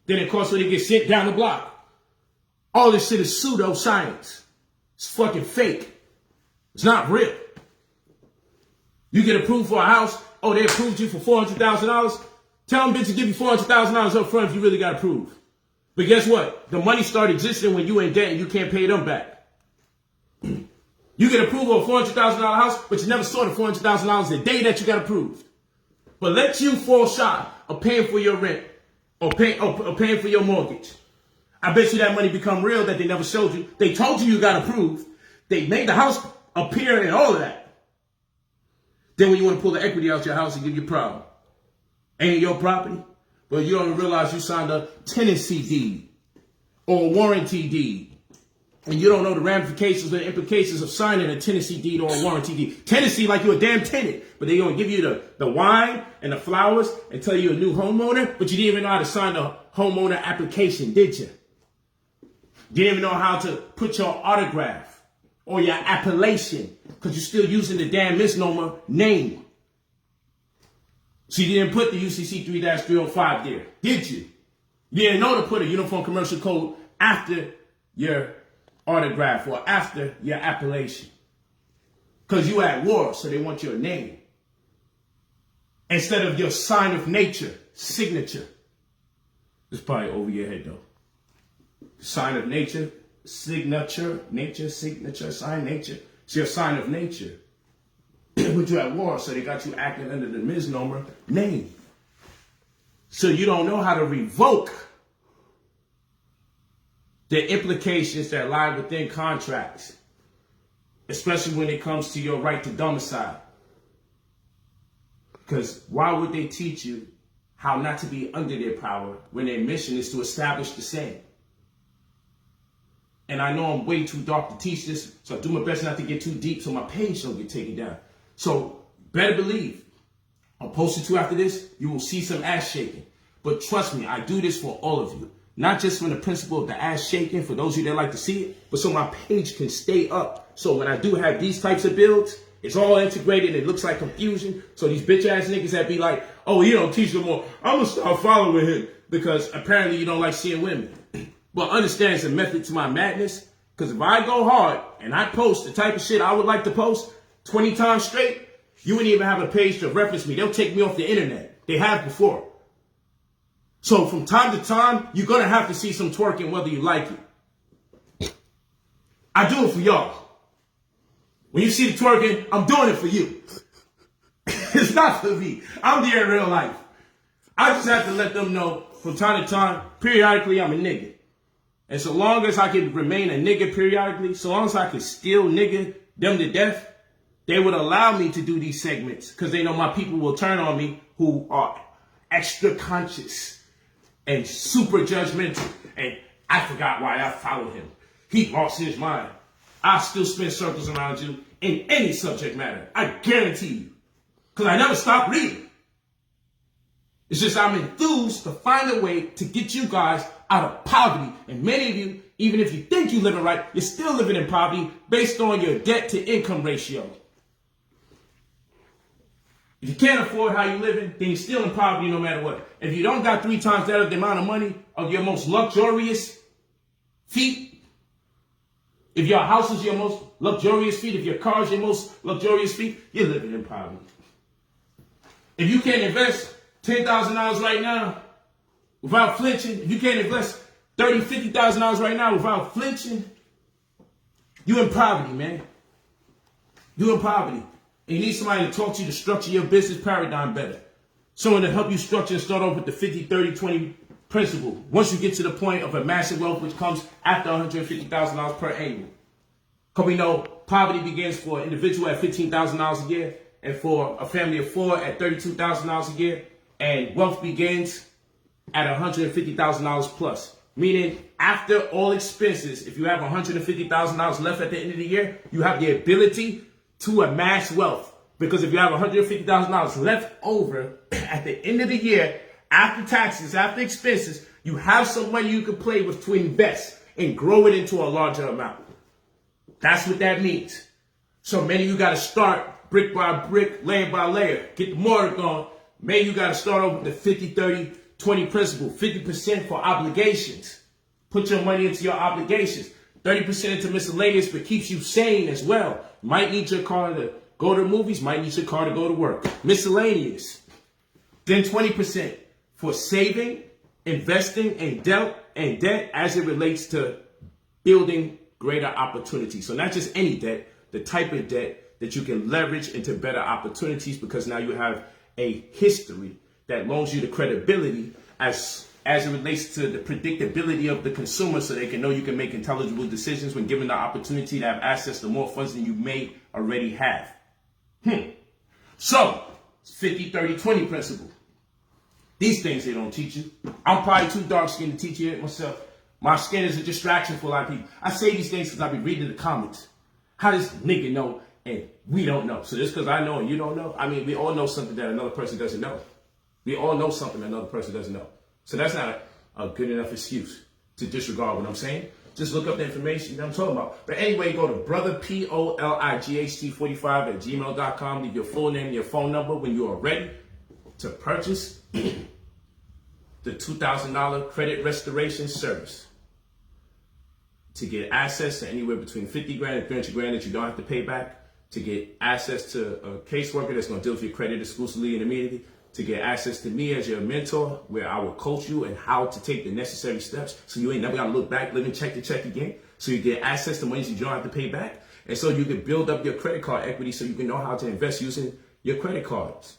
than it costs for it to get sent down the block. All this shit is pseudoscience. It's fucking fake. It's not real. You get approved for a house, oh, they approved you for $400,000. Tell them bitch to give you $400,000 up front if you really got approved. But guess what? The money started existing when you in debt and you can't pay them back. You get approval of a $400,000 house, but you never saw the $400,000 the day that you got approved. But let you fall short of paying for your rent or paying for your mortgage. I bet you that money become real that they never showed you. They told you got approved. They made the house appear and all of that. Then when you want to pull the equity out your house and give you a problem. Ain't your property, but you don't realize you signed a tenancy deed or a warranty deed. And you don't know the ramifications or the implications of signing a tenancy deed or a warranty deed. Tenancy like you're a damn tenant, but they're going to give you the wine and the flowers and tell you a new homeowner, but you didn't even know how to sign the homeowner application, did you? You didn't even know how to put your autograph or your appellation, because you're still using the damn misnomer name. So you didn't put the UCC 3-305 there, did you? You didn't know to put a uniform commercial code after your autograph or after your appellation. Because you at war, so they want your name. Instead of your sign of nature, signature. It's probably over your head though. Sign of nature, signature, sign nature. It's your sign of nature. But you're at war, so they got you acting under the misnomer name. So you don't know how to revoke the implications that lie within contracts, especially when it comes to your right to domicile. Because why would they teach you how not to be under their power when their mission is to establish the same? And I know I'm way too dark to teach this, so I do my best not to get too deep so my page don't get taken down. So better believe, I'll post it to you after this, you will see some ass shaking. But trust me, I do this for all of you. Not just from the principle of the ass shaking, for those of you that like to see it, but so my page can stay up. So when I do have these types of builds, it's all integrated and it looks like confusion. So these bitch ass niggas that be like, oh, you don't teach no more, I'm gonna start following him. Because apparently you don't like seeing women. But understand it's a method to my madness. Because if I go hard and I post the type of shit I would like to post 20 times straight, you wouldn't even have a page to reference me. They'll take me off the internet. They have before. So from time to time, you're going to have to see some twerking whether you like it. I do it for y'all. When you see the twerking, I'm doing it for you. It's not for me. I'm there in real life. I just have to let them know from time to time, periodically, I'm a nigga. And so long as I can remain a nigga periodically, so long as I can still nigga them to death, they would allow me to do these segments because they know my people will turn on me who are extra conscious and super judgmental. And I forgot why I followed him. He lost his mind. I still spin circles around you in any subject matter. I guarantee you. Because I never stop reading. It's just I'm enthused to find a way to get you guys out of poverty. And many of you, even if you think you're living right, you're still living in poverty based on your debt to income ratio. If you can't afford how you're living, then you're still in poverty no matter what. If you don't got 3 times that of the amount of money of your most luxurious feet, if your house is your most luxurious feet, if your car is your most luxurious feet, you're living in poverty. If you can't invest $10,000 right now without flinching, if you can't invest $30,000, $50,000 right now without flinching, you're in poverty, man. You're in poverty. And you need somebody to talk to you to structure your business paradigm better. Someone to help you structure and start off with the 50-30-20 principle. Once you get to the point of a massive wealth, which comes after $150,000 per annual. Because we know poverty begins for an individual at $15,000 a year, and for a family of 4 at $32,000 a year, and wealth begins at $150,000 plus. Meaning, after all expenses, if you have $150,000 left at the end of the year, you have the ability to amass wealth. Because if you have $150,000 left over at the end of the year, after taxes, after expenses, you have some money you can play with to invest and grow it into a larger amount. That's what that means. So many of you got to start brick by brick, layer by layer. Get the mortar going. Maybe you got to start over with the 50-30-20 principle. 50% for obligations. Put your money into your obligations. 30% into miscellaneous, but keeps you sane as well. Might need your car to go to the movies. Might need your car to go to work. Miscellaneous. Then 20% for saving, investing, and debt as it relates to building greater opportunities. So not just any debt, the type of debt that you can leverage into better opportunities, because now you have a history that loans you the credibility as it relates to the predictability of the consumer, so they can know you can make intelligible decisions when given the opportunity to have access to more funds than you may already have. So, 50-30-20 principle. These things they don't teach you. I'm probably too dark-skinned to teach you it myself. My skin is a distraction for a lot of people. I say these things because I be reading the comments. How does nigga know and we don't know? So just because I know and you don't know, I mean, we all know something that another person doesn't know. We all know something that another person doesn't know. So that's not a good enough excuse to disregard what I'm saying. Just look up the information that I'm talking about. But anyway, go to brotherpolight45@gmail.com. Leave your full name and your phone number when you are ready to purchase the $2,000 credit restoration service. To get access to anywhere between $50,000 and $300,000 that you don't have to pay back. To get access to a caseworker that's going to deal with your credit exclusively and immediately. To get access to me as your mentor, where I will coach you and how to take the necessary steps so you ain't never got to look back, living check to check again. So you get access to money you don't have to pay back. And so you can build up your credit card equity so you can know how to invest using your credit cards.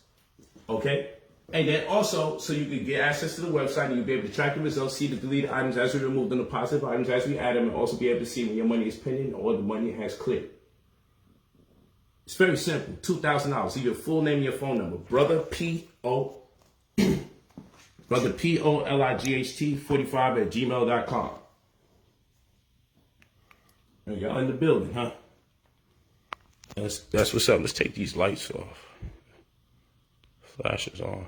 Okay? And then also, so you can get access to the website and you'll be able to track the results, see the deleted items as we remove them, the positive items as we add them, and also be able to see when your money is pending or the money has cleared. It's very simple. $2,000. Leave your full name and your phone number. brotherpolight45@gmail.com. Y'all in the building, huh? That's what's up. Let's take these lights off. Flashes on.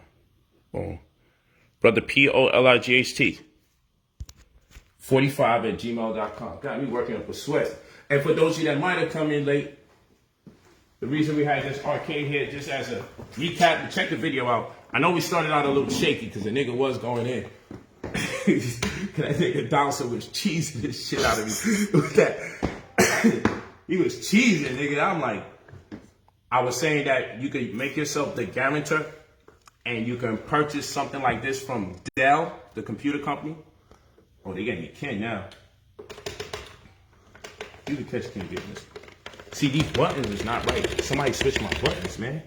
Boom. brotherpolight45@gmail.com. Got me working up a sweat. And for those of you that might have come in late, the reason we had this arcade here, just as a recap, check the video out. I know we started out a little shaky because the nigga was going in. That nigga Bouncer was cheesing the shit out of me with that. He was cheesing, nigga. I'm like, I was saying that you could make yourself the guarantor and you can purchase something like this from Dell, the computer company. Oh, they gave me Ken now. You can catch Ken getting this. See, these buttons is not right. Somebody switch my buttons, man.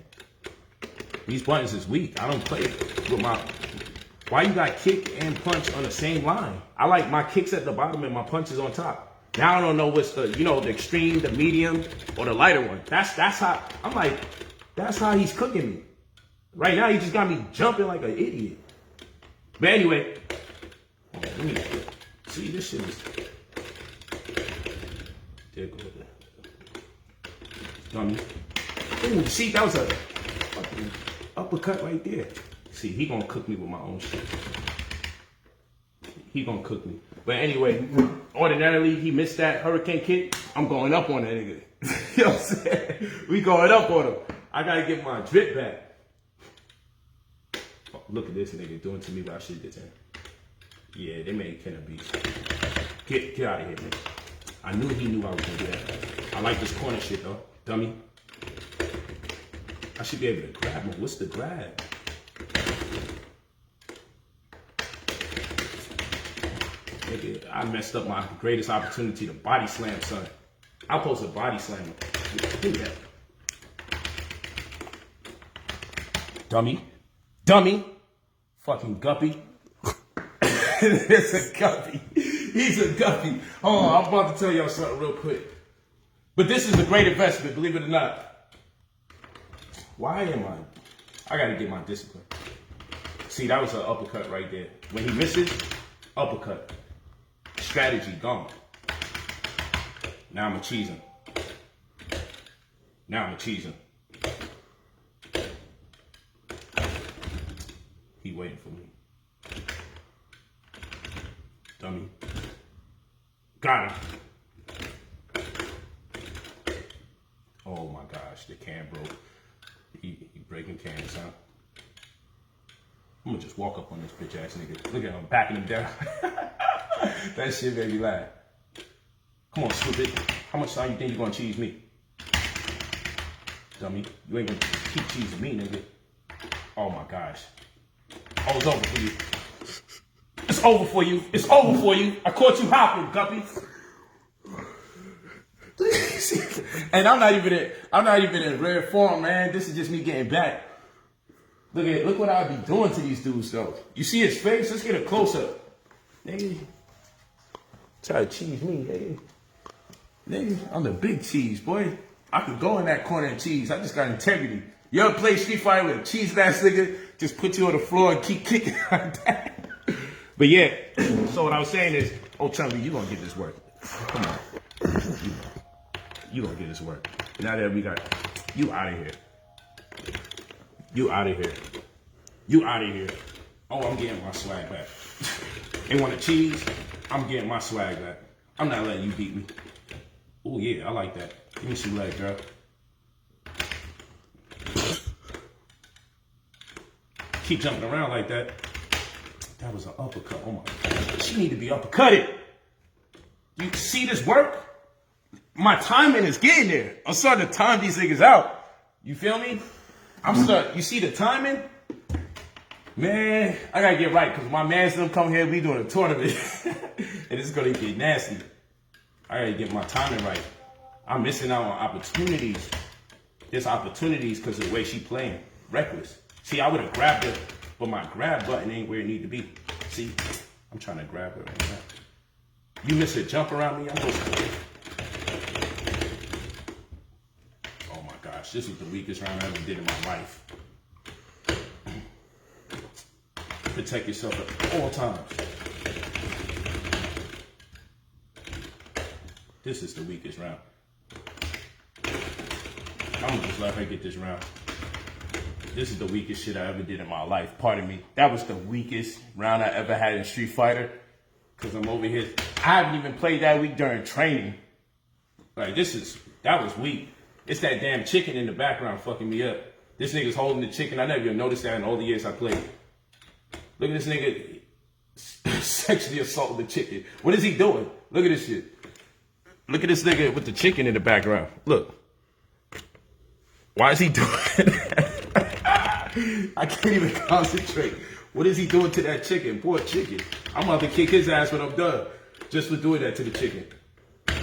These buttons is weak. I don't play with my... Why you got kick and punch on the same line? I like my kicks at the bottom and my punches on top. Now I don't know what's the, you know, the extreme, the medium, or the lighter one. That's how, I'm like, that's how he's cooking me. Right now, he just got me jumping like an idiot. But anyway, let me see, this shit is... There goes the dummy. Ooh, see, that was a fucking uppercut right there. See, he gonna cook me with my own shit. He gonna cook me. But anyway, ordinarily, he missed that hurricane kick. I'm going up on that nigga. You know what I'm saying? We going up on him. I gotta get my drip back. Oh, look at this nigga doing to me what I should did to him. Yeah, they made Ken a beast. Get out of here, man. I knew he knew I was gonna do that. I like this corner shit though, dummy. I should be able to grab him. What's the grab? Nigga, I messed up my greatest opportunity to body slam, son. I'm supposed to body slam him. Do that. Dummy. Dummy. Fucking guppy. It's a guppy. He's a guppy. Hold on, I'm about to tell y'all something real quick. But this is a great investment, believe it or not. Why am I gotta get my discipline. See, that was an uppercut right there. When he misses, uppercut. Strategy gone. Now I'm a cheesing. Now I'm a cheesing. He waiting for me. Dummy. Got him. Oh my gosh, the can broke. He breaking cans, huh? I'm gonna just walk up on this bitch ass nigga. Look at him, backing him down. That shit made me laugh. Come on, stupid. How much time you think you gonna cheese me? Dummy. You ain't gonna keep cheesing me, nigga. Oh my gosh. Oh, it's over for you. It's over for you. It's over for you. I caught you hopping, guppy. And I'm not even in rare form, man. This is just me getting back. Look what I be doing to these dudes though. You see his face? Let's get a close up. Nigga. Try to cheese me, nigga. Nigga, I'm the big cheese, boy. I could go in that corner and cheese. I just got integrity. You ever play Street Fighter with a cheese ass nigga? Just put you on the floor and keep kicking like that. But yeah, so what I was saying is, oh Chunky, you gonna get this work. Come on. You gonna get this work. Now that we got you out of here. You out of here. You out of here. Oh, I'm getting my swag back. They want to cheese? I'm getting my swag back. I'm not letting you beat me. Oh yeah, I like that. Give me some leg, girl. Keep jumping around like that. That was an uppercut. Oh my God. She need to be uppercutted. You see this work? My timing is getting there. I'm starting to time these niggas out. You feel me? You see the timing? Man, I gotta get right, because my man's them come here, we doing a tournament. And it's gonna get nasty. I gotta get my timing right. I'm missing out on opportunities. There's opportunities because of the way she playing. Reckless. See, I would have grabbed her, but my grab button ain't where it need to be. See, I'm trying to grab her right now. You miss a jump around me, I'm supposed to... Oh my gosh, this was the weakest round I ever did in my life. Protect yourself at all times. This is the weakest round. I'm gonna just let her get this round. This is the weakest shit I ever did in my life. Pardon me. That was the weakest round I ever had in Street Fighter. Cause I'm over here. I haven't even played that week during training. Like that was weak. It's that damn chicken in the background fucking me up. This nigga's holding the chicken. I never even noticed that in all the years I played. Look at this nigga sexually assaulting the chicken. What is he doing? Look at this shit. Look at this nigga with the chicken in the background. Look. Why is he doing that? I can't even concentrate. What is he doing to that chicken? Poor chicken. I'm about to kick his ass when I'm done. Just for doing that to the chicken. All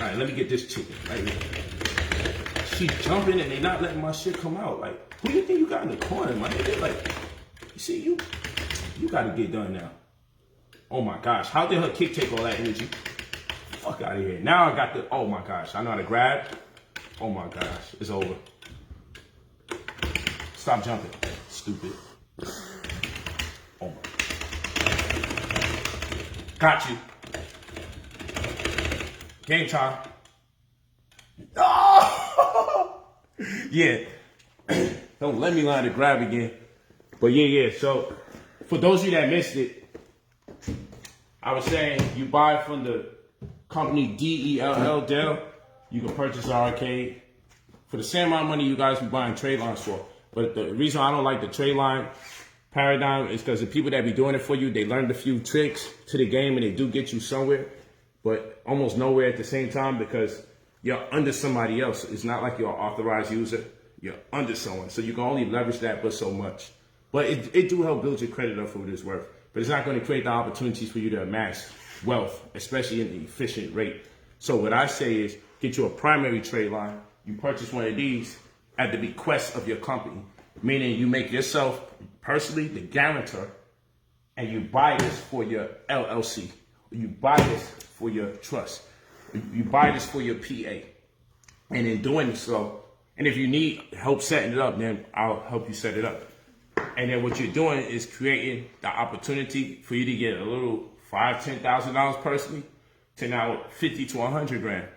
right, let me get this chicken right here. keep jumping and they not letting my shit come out. Like, who do you think you got in the corner, man? Like, you see, you gotta get done now. Oh my gosh, how did her kick take all that energy? Fuck out of here. Now I got the, oh my gosh, I know how to grab. Oh my gosh, it's over. Stop jumping, stupid. Oh my. Got you. Game time. Oh! Yeah. Don't let me learn to grab again. But yeah. So, for those of you that missed it, I was saying you buy from the company DELL, Dell. You can purchase an arcade for the same amount of money you guys be buying trade lines for. But the reason I don't like the trade line paradigm is because the people that be doing it for you, they learned a few tricks to the game and they do get you somewhere, but almost nowhere at the same time because you're under somebody else. It's not like you're an authorized user. You're under someone. So you can only leverage that but so much. But it do help build your credit up for what it's worth. But it's not going to create the opportunities for you to amass wealth, especially in the efficient rate. So what I say is get you a primary trade line. You purchase one of these at the bequest of your company, meaning you make yourself personally the guarantor and you buy this for your LLC. You buy this for your trust. You buy this for your PA. And in doing so, and if you need help setting it up, then I'll help you set it up. And then what you're doing is creating the opportunity for you to get a little $5,000, $10,000 personally to now 50 to 100 grand,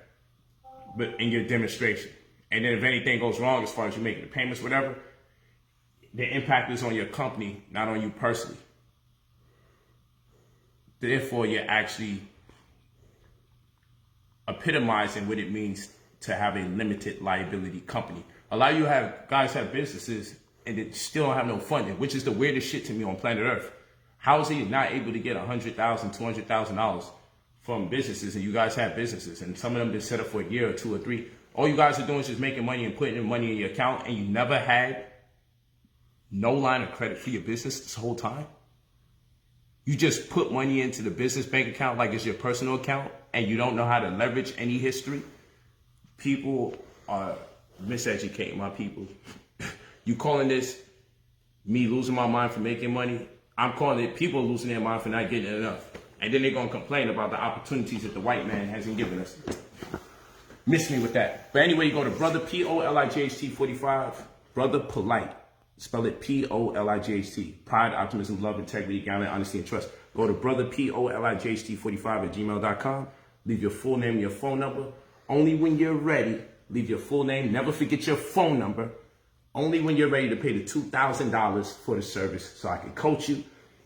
but in your demonstration. And then if anything goes wrong as far as you making the payments, whatever, the impact is on your company, not on you personally. Therefore, you're actually epitomizing what it means to have a limited liability company. A lot of you guys have businesses and they still don't have no funding, which is the weirdest shit to me on planet Earth. How is he not able to get $100,000, $200,000 from businesses, and you guys have businesses, and some of them been set up for a year or 2 or 3. All you guys are doing is just making money and putting in money in your account, and you never had no line of credit for your business this whole time. You just put money into the business bank account like it's your personal account, and you don't know how to leverage any history. People are miseducating my people. You calling this me losing my mind for making money? I'm calling it people losing their mind for not getting enough. And then they're going to complain about the opportunities that the white man hasn't given us. Miss me with that. But anyway, you go to Brother Polight 45, Brother Polight. Spell it Polight. Pride, optimism, love, integrity, gallant, honesty, and trust. Go to Brother Polight 45 at gmail.com. Leave your full name and your phone number. Only when you're ready, leave your full name. Never forget your phone number. Only when you're ready to pay the $2,000 for the service so I can coach you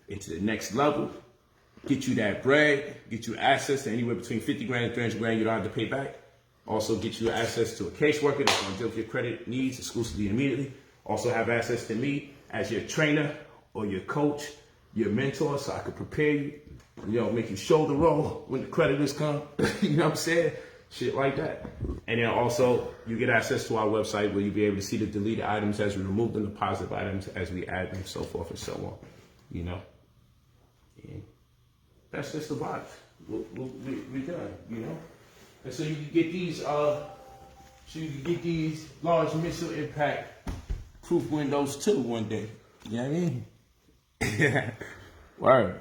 into the next level, get you that bread, get you access to anywhere between 50 grand and 300 grand you don't have to pay back. Also get you access to a caseworker that's going to deal with your credit needs exclusively and immediately. Also have access to me as your trainer or your coach, your mentor, so I can prepare you, make you shoulder roll when the creditors come, you know what I'm saying? Shit like that. And then also, you get access to our website where you'll be able to see the deleted items as we remove them, the positive items as we add them, so forth and so on. And that's just the vibes. We're done, And so you can get these, large missile impact proof windows too one day. You know what I mean? Word.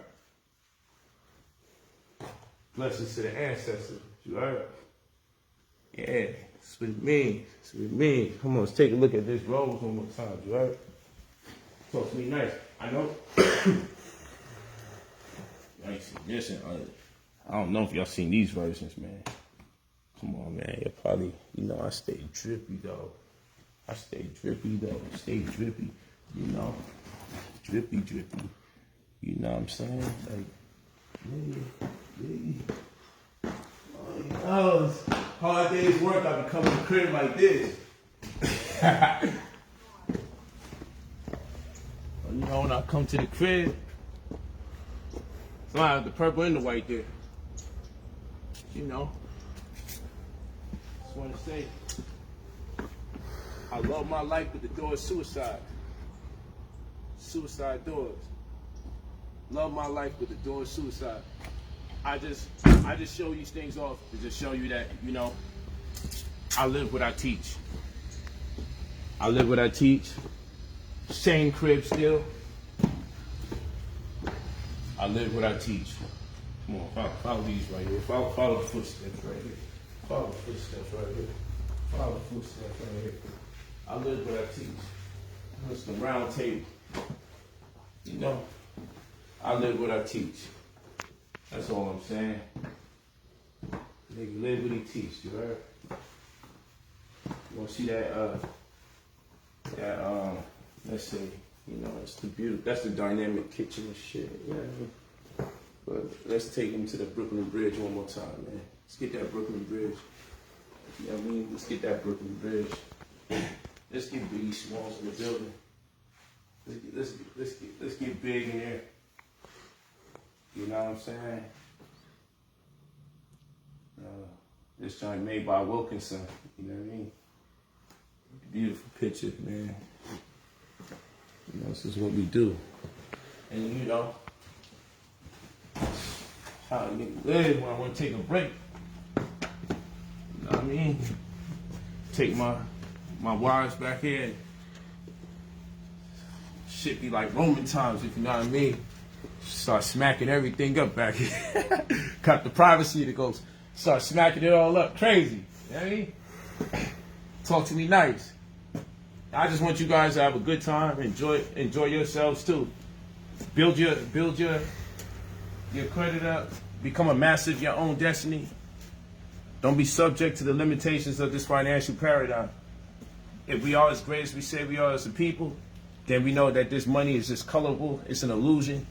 Blessings to the ancestors. You heard? Yeah, that's what it means. That's what it means. Come on, let's take a look at this rose one more time. You heard? Talk to me nice. I know. I ain't seen this in I don't know if y'all seen these versions, man. Come on, man. You're probably, I stay drippy, though. Stay drippy. Drippy. You know what I'm saying? Like, yeah. Oh, it's hard day's work. I be coming to the crib like this. When I come to the crib, so I have the purple and the white there. Just want to say, I love my life, but the door is suicide. Suicide doors. Love my life, but the door is suicide. I just show these things off to just show you that, I live what I teach. I live what I teach. Same crib still. I live what I teach. Come on, follow these right here. Follow the footsteps right here. Follow the footsteps right here. Follow the footsteps right here. I live what I teach. It's the round table. You know, I live what I teach. That's all I'm saying. Nigga live what he teach, you heard? You wanna see that, let's say, you know, it's the beauty. That's the dynamic kitchen and shit, you know what I mean? But let's take him to the Brooklyn Bridge one more time, man. Let's get that Brooklyn Bridge. You know what I mean? Let's get that Brooklyn Bridge. Let's get Biggie Smalls in the building. Let's get big in here. You know what I'm saying? This joint made by Wilkinson. You know what I mean? Beautiful picture, man. You know, this is what we do. And you know, how a nigga live when I want to take a break. You know what I mean? Take my wires back in. Shit be like Roman times, if you know what I mean. Start smacking everything up back here. Cut the privacy to go. Start smacking it all up. Crazy. You know what I mean? Talk to me nice. I just want you guys to have a good time. Enjoy yourselves too. Build your credit up. Become a master of your own destiny. Don't be subject to the limitations of this financial paradigm. If we are as great as we say we are as a people, then we know that this money is just colorful. It's an illusion.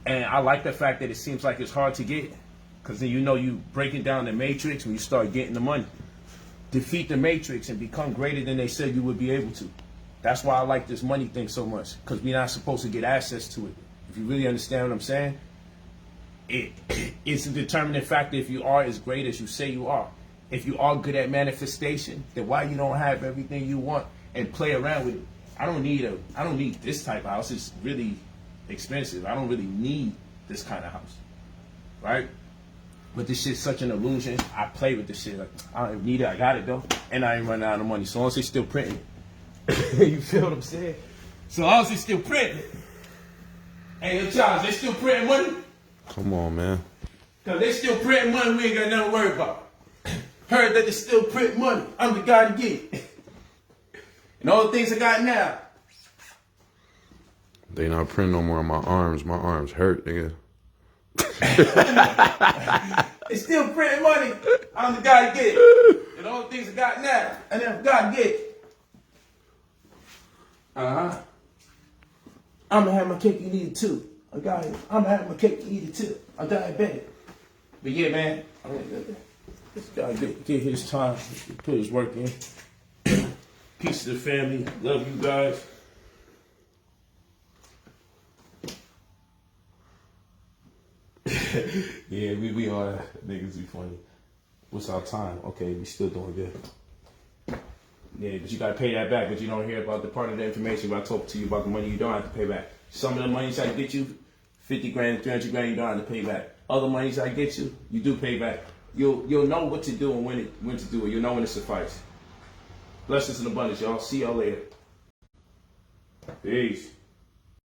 And I like the fact that it seems like it's hard to get, because then you know you breaking down the matrix when you start getting the money. Defeat the matrix and become greater than they said you would be able to. That's why I like this money thing so much, because we're not supposed to get access to it. If you really understand what I'm saying, it's a determining factor if you are as great as you say you are. If you are good at manifestation, then why you don't have everything you want and play around with it? I don't need this type of house. It's really expensive. I don't really need this kind of house, right? But this shit's such an illusion. I play with this shit. Like, I don't need it. I got it though, and I ain't running out of money. So long as they still printing, you feel what I'm saying? So long as they still printing. Hey, yo, Charles, they still printing money? Come on, man. Cause they still printing money. We ain't got nothing to worry about. Heard that they still print money. I'm the guy to get it. And all the things I got now. They not printing no more on my arms. My arms hurt, nigga. They still printing money. I'm the guy to get it. And all the things I got now. And then I'm the guy to get it. Uh-huh. I'm gonna have my cake and eat it too. I'm gonna have my cake and eat it too. I'm diabetic. But yeah, man. This guy get his time. Put his work in. Peace to the family. Love you guys. Yeah, we are niggas be funny. What's our time? Okay, we still doing good. Yeah, but you gotta pay that back, but you don't hear about the part of the information where I talk to you about the money you don't have to pay back. Some of the monies I get you, 50 grand, 300 grand, you don't have to pay back. Other monies I get you, you do pay back. You'll know what to do and when to do it. You'll know when to suffice. Blessings in abundance, y'all. See y'all later. Peace.